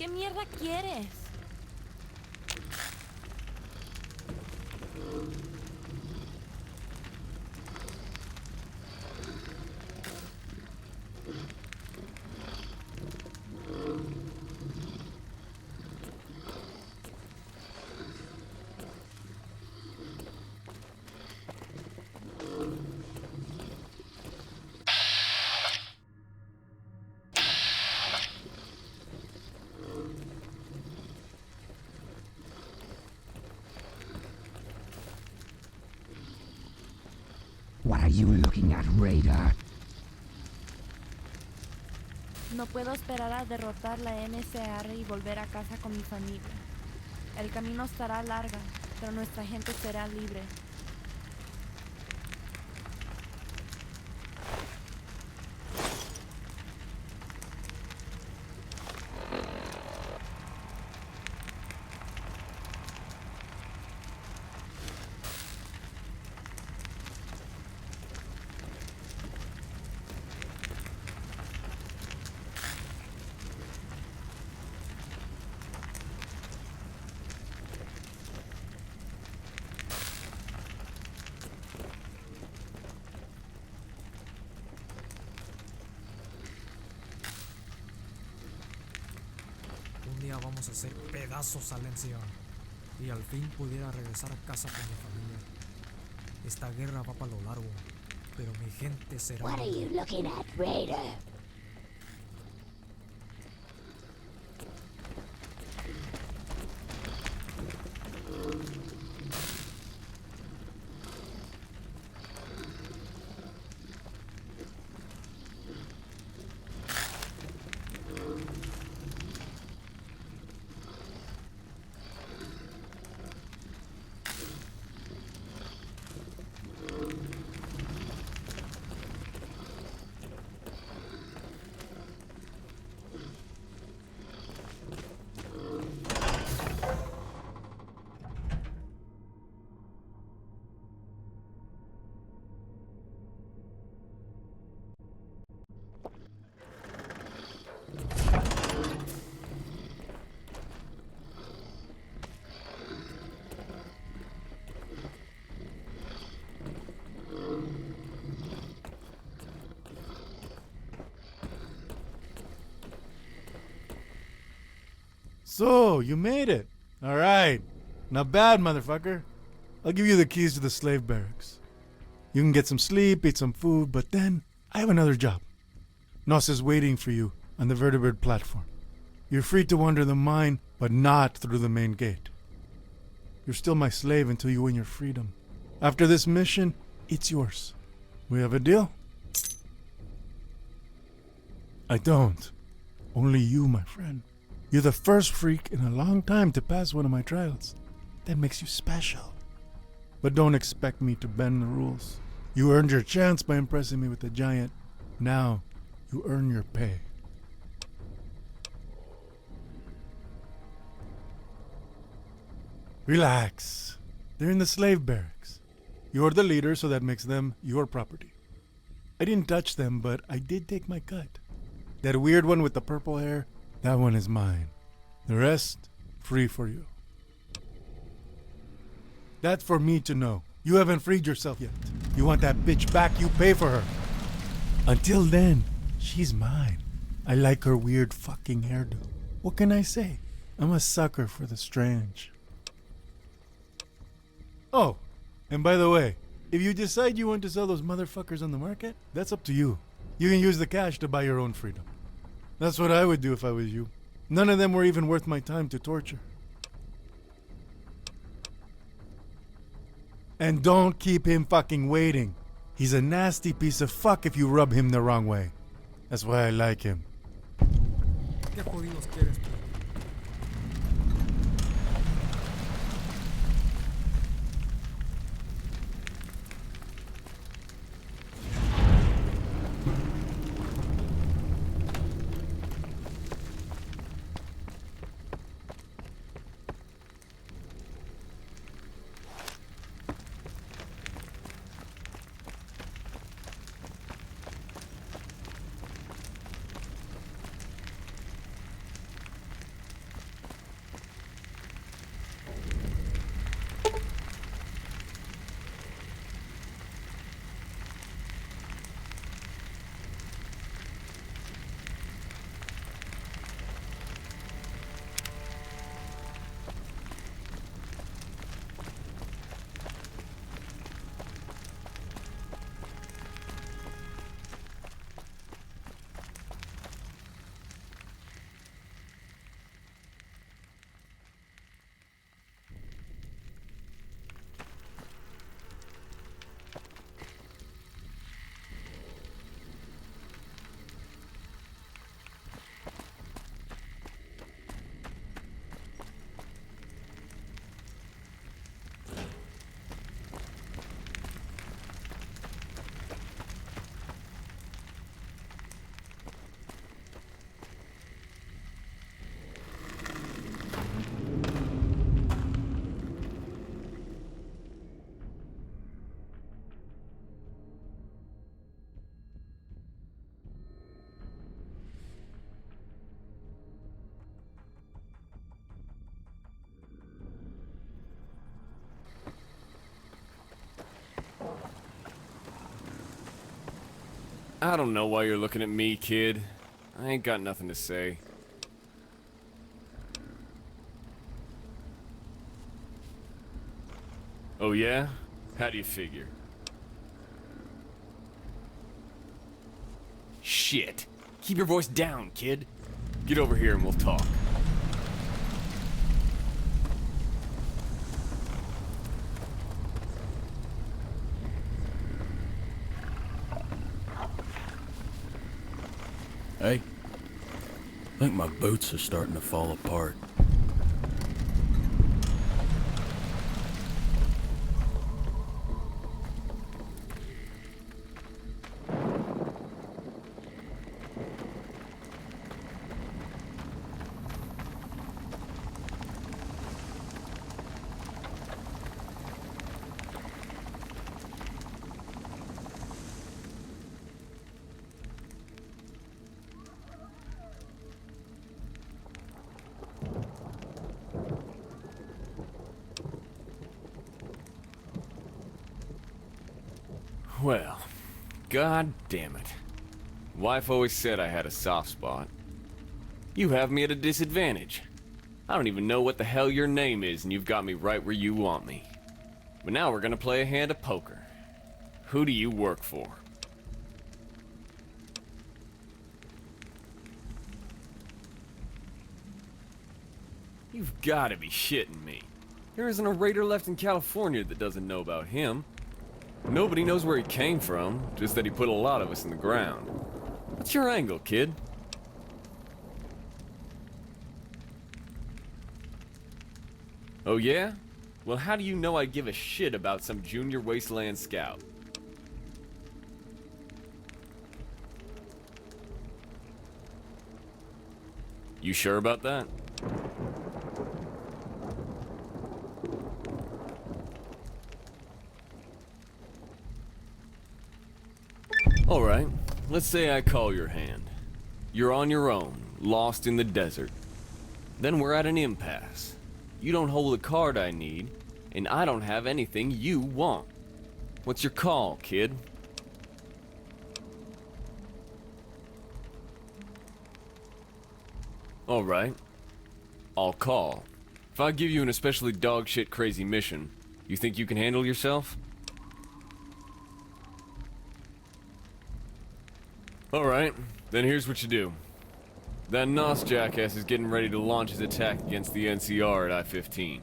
¿Qué mierda quieres? What are you looking at, Raider? No puedo esperar a derrotar la NCR y volver a casa con mi familia. El camino estará largo, pero nuestra gente será libre. Un día vamos a hacer pedazos a la NCR y al fin pudiera regresar a casa con mi familia. Esta guerra va para lo largo, pero mi gente será... What are you looking at, Raider? So, you made it. All right. Not bad, motherfucker. I'll give you the keys to the slave barracks. You can get some sleep, eat some food, but then I have another job. Nos is waiting for you on the vertebrate platform. You're free to wander the mine, but not through the main gate. You're still my slave until you win your freedom. After this mission, it's yours. We have a deal? I don't. Only you, my friend. You're the first freak in a long time to pass one of my trials. That makes you special. But don't expect me to bend the rules. You earned your chance by impressing me with the giant. Now, you earn your pay. Relax. They're in the slave barracks. You're the leader, so that makes them your property. I didn't touch them, but I did take my cut. That weird one with the purple hair, that one is mine. The rest, free for you. That's for me to know. You haven't freed yourself yet. You want that bitch back, you pay for her. Until then, she's mine. I like her weird fucking hairdo. What can I say? I'm a sucker for the strange. Oh, and by the way, if you decide you want to sell those motherfuckers on the market, that's up to you. You can use the cash to buy your own freedom. That's what I would do if I was you. None of them were even worth my time to torture. And don't keep him fucking waiting. He's a nasty piece of fuck if you rub him the wrong way. That's why I like him. ¿Qué jodidos quieres, tú? I don't know why you're looking at me, kid. I ain't got nothing to say. Oh yeah? How do you figure? Shit. Keep your voice down, kid. Get over here and we'll talk. Hey, I think my boots are starting to fall apart. Well, god damn it. Wife always said I had a soft spot. You have me at a disadvantage. I don't even know what the hell your name is, and you've got me right where you want me. But now we're gonna play a hand of poker. Who do you work for? You've gotta be shitting me. There isn't a raider left in California that doesn't know about him. Nobody knows where he came from, just that he put a lot of us in the ground. What's your angle, kid? Oh yeah? Well, how do you know I give a shit about some junior wasteland scout? You sure about that? Alright, let's say I call your hand. You're on your own, lost in the desert. Then we're at an impasse. You don't hold the card I need, and I don't have anything you want. What's your call, kid? Alright, I'll call. If I give you an especially dogshit crazy mission, you think you can handle yourself? Alright, then here's what you do. That Nos jackass is getting ready to launch his attack against the NCR at I-15.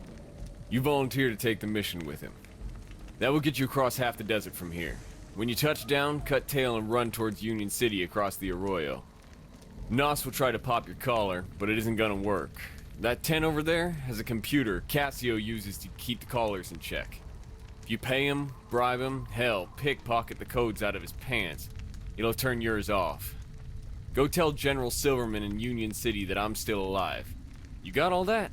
You volunteer to take the mission with him. That will get you across half the desert from here. When you touch down, cut tail and run towards Union City across the Arroyo. Nos will try to pop your collar, but it isn't gonna work. That 10 over there has a computer Cassio uses to keep the callers in check. If you pay him, bribe him, hell, pickpocket the codes out of his pants, it'll turn yours off. Go tell General Silverman in Union City that I'm still alive. You got all that?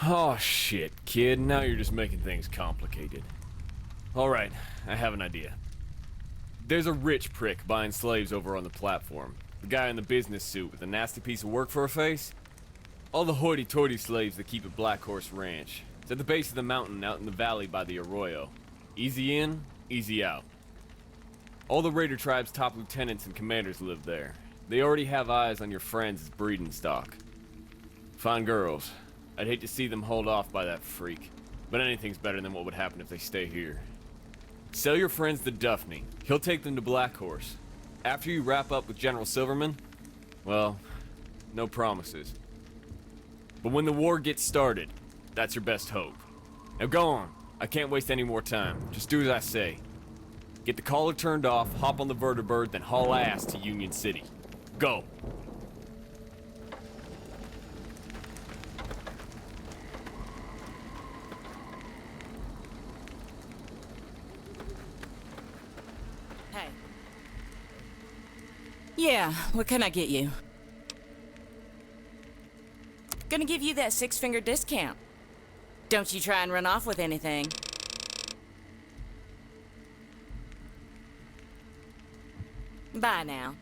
Oh shit, kid, now you're just making things complicated. Alright, I have an idea. There's a rich prick buying slaves over on the platform. The guy in the business suit with a nasty piece of work for a face. All the hoity-toity slaves that keep at Black Horse Ranch. It's at the base of the mountain out in the valley by the Arroyo. Easy in, easy out. All the raider tribe's top lieutenants and commanders live there. They already have eyes on your friends as breeding stock. Fine girls. I'd hate to see them hauled off by that freak. But anything's better than what would happen if they stay here. Sell your friends to Duffney. He'll take them to Black Horse. After you wrap up with General Silverman, well, no promises. But when the war gets started, that's your best hope. Now go on. I can't waste any more time. Just do as I say. Get the collar turned off, hop on the vertibird, then haul ass to Union City. Go. Hey. Yeah, what can I get you? Gonna give you that six-finger discount. Don't you try and run off with anything. Bye now.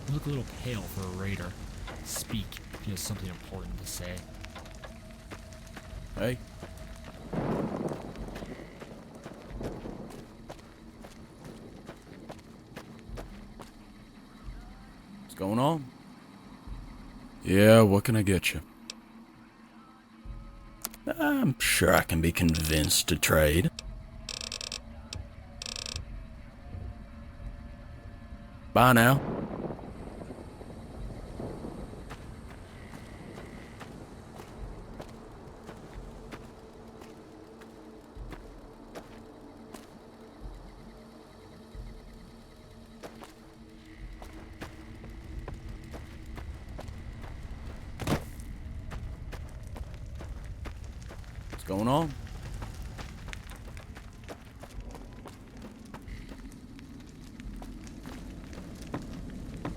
You look a little pale for a raider. Speak if you have something important to say. Hey. What's going on? Yeah, what can I get you? I'm sure I can be convinced to trade. Bye now. What's going on?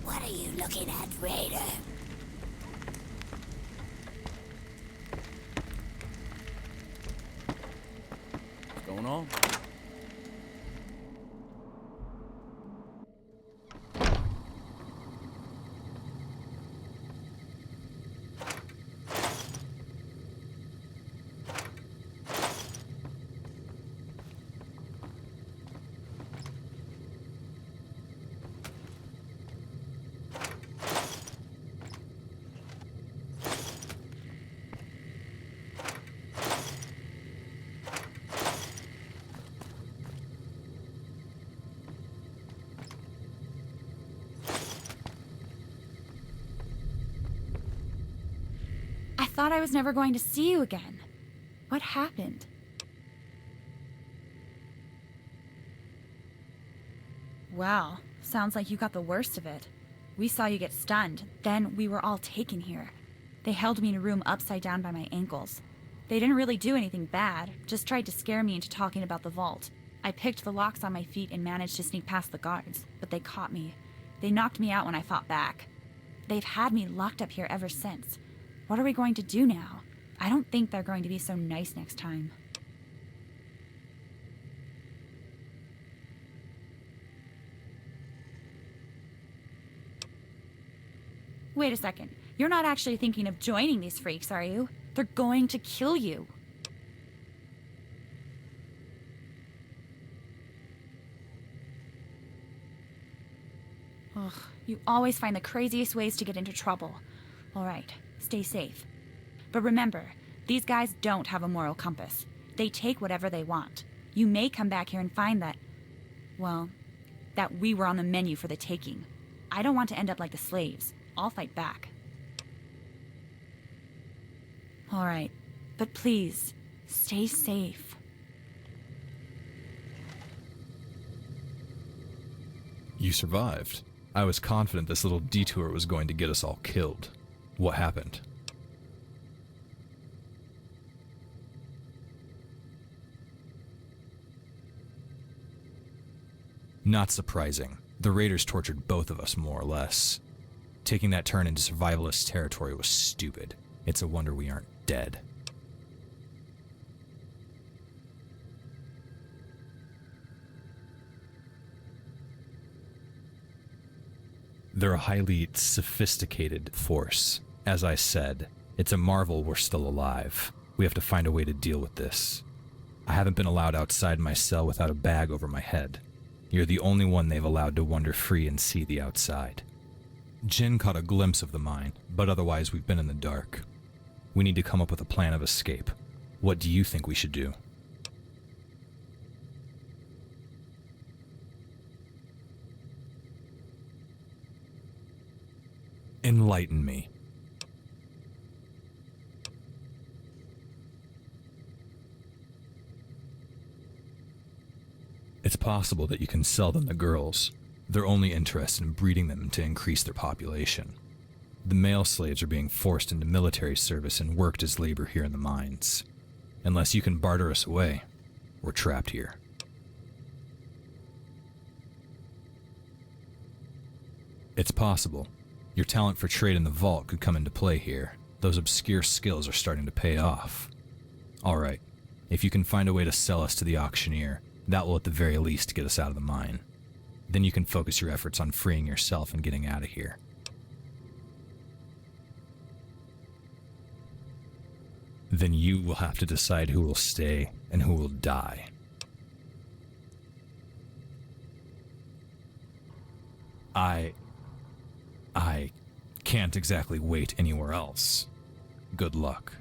What are you looking at, Raider? What's going on? thought I was never going to see you again. What happened? Well, sounds like you got the worst of it. We saw you get stunned, then we were all taken here. They held me in a room upside down by my ankles. They didn't really do anything bad, just tried to scare me into talking about the vault. I picked the locks on my feet and managed to sneak past the guards, but they caught me. They knocked me out when I fought back. They've had me locked up here ever since. What are we going to do now? I don't think they're going to be so nice next time. Wait a second. You're not actually thinking of joining these freaks, are you? They're going to kill you. Ugh, you always find the craziest ways to get into trouble. All right, stay safe. But remember, these guys don't have a moral compass. They take whatever they want. You may come back here and find that, well, that we were on the menu for the taking. I don't want to end up like the slaves. I'll fight back. All right, but please, stay safe. You survived. I was confident this little detour was going to get us all killed. What happened? Not surprising. The raiders tortured both of us more or less. Taking that turn into survivalist territory was stupid. It's a wonder we aren't dead. They're a highly sophisticated force. As I said, it's a marvel we're still alive. We have to find a way to deal with this. I haven't been allowed outside my cell without a bag over my head. You're the only one they've allowed to wander free and see the outside. Jin caught a glimpse of the mine, but otherwise we've been in the dark. We need to come up with a plan of escape. What do you think we should do? Enlighten me. It's possible that you can sell them the girls. They're only interested in breeding them to increase their population. The male slaves are being forced into military service and worked as labor here in the mines. Unless you can barter us away, we're trapped here. It's possible. Your talent for trade in the vault could come into play here. Those obscure skills are starting to pay off. Alright, if you can find a way to sell us to the auctioneer, that will at the very least get us out of the mine. Then you can focus your efforts on freeing yourself and getting out of here. Then you will have to decide who will stay and who will die. I can't exactly wait anywhere else. Good luck.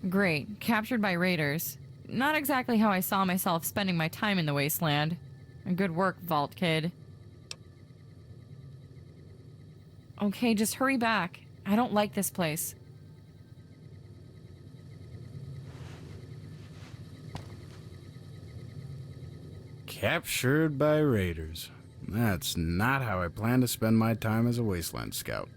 Great. Captured by raiders. Not exactly how I saw myself spending my time in the wasteland. Good work, Vault Kid. Okay, just hurry back. I don't like this place. Captured by raiders. That's not how I plan to spend my time as a wasteland scout.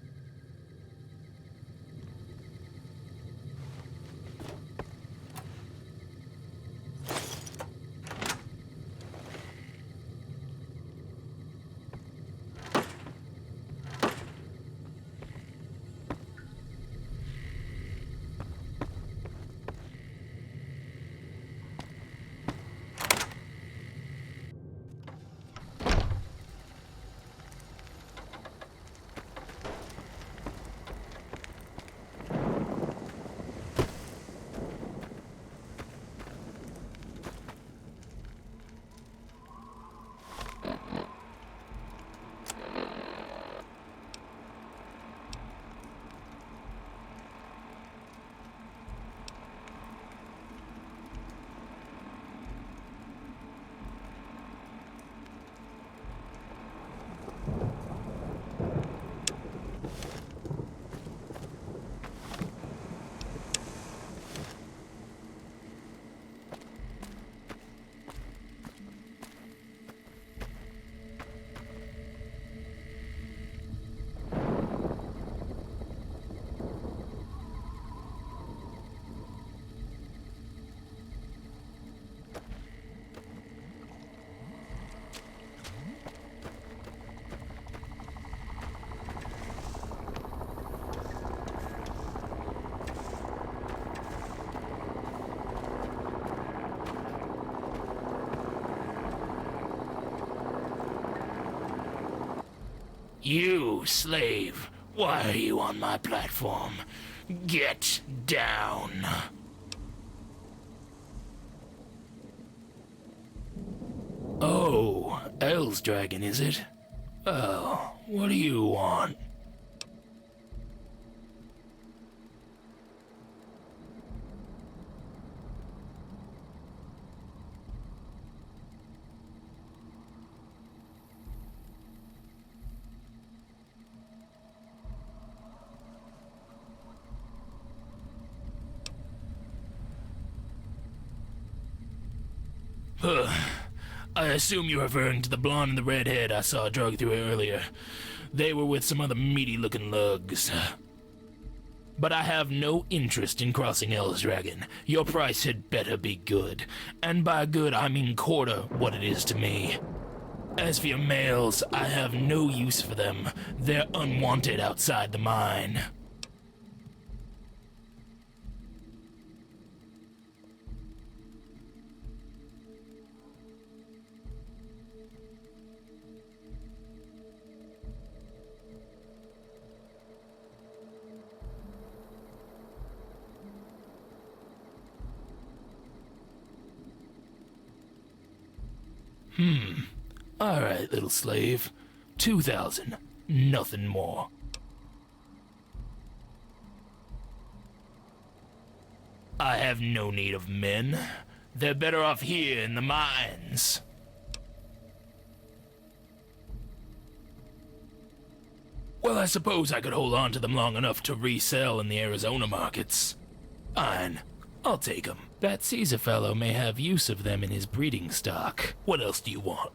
You, slave, why are you on my platform? Get down. Oh, El's dragon, is it? Oh, what do you want? I assume you're referring to the blonde and the redhead I saw drug through here earlier. They were with some other meaty-looking lugs. But I have no interest in crossing El's dragon. Your price had better be good. And by good, I mean quarter what it is to me. As for your males, I have no use for them. They're unwanted outside the mine. Alright, little slave. 2,000. Nothing more. I have no need of men. They're better off here in the mines. Well, I suppose I could hold on to them long enough to resell in the Arizona markets. Fine. I'll take them. That Caesar fellow may have use of them in his breeding stock. What else do you want?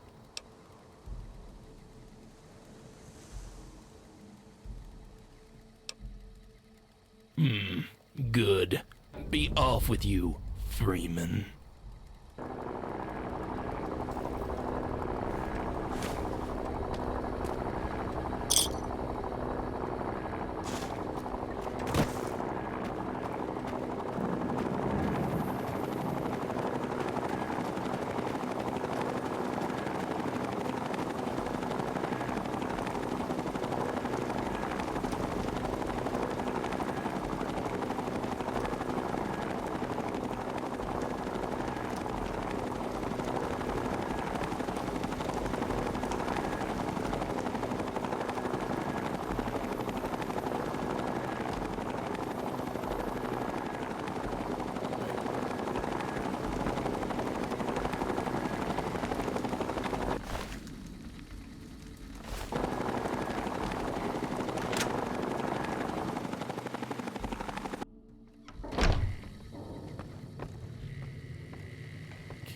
Good. Be off with you, Freeman.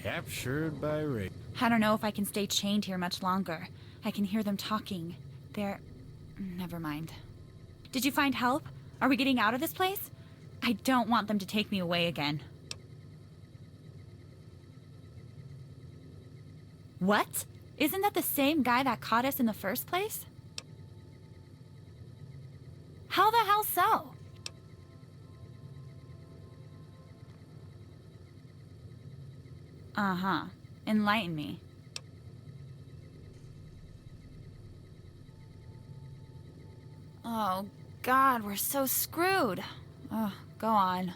Captured by raid. I don't know if I can stay chained here much longer. I can hear them talking. They're... Never mind. Did you find help? Are we getting out of this place? I don't want them to take me away again. What? Isn't that the same guy that caught us in the first place? How the hell so? Uh-huh. Enlighten me. Oh, God, we're so screwed. Oh, go on.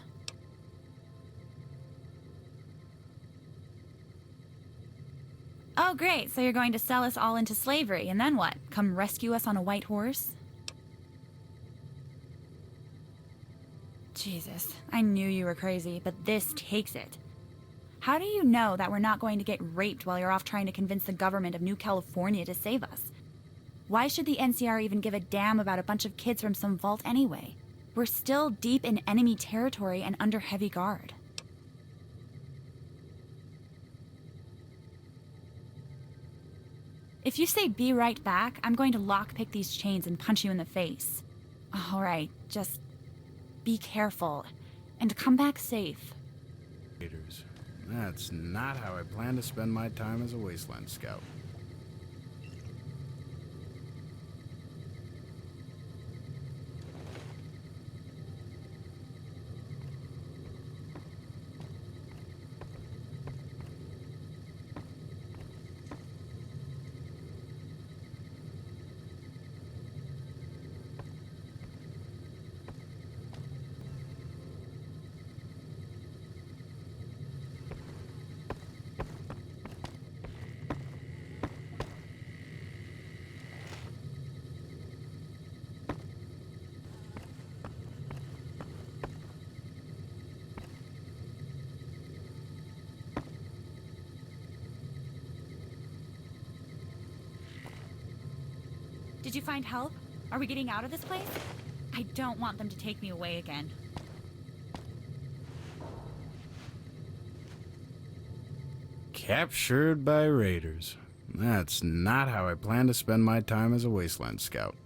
Oh, great. So you're going to sell us all into slavery, and then what? Come rescue us on a white horse? Jesus, I knew you were crazy, but this takes it. How do you know that we're not going to get raped while you're off trying to convince the government of New California to save us? Why should the NCR even give a damn about a bunch of kids from some vault anyway? We're still deep in enemy territory and under heavy guard. If you say be right back, I'm going to lockpick these chains and punch you in the face. All right, just be careful and come back safe. That's not how I plan to spend my time as a wasteland scout. Did you find help? Are we getting out of this place? I don't want them to take me away again. Captured by raiders. That's not how I plan to spend my time as a wasteland scout.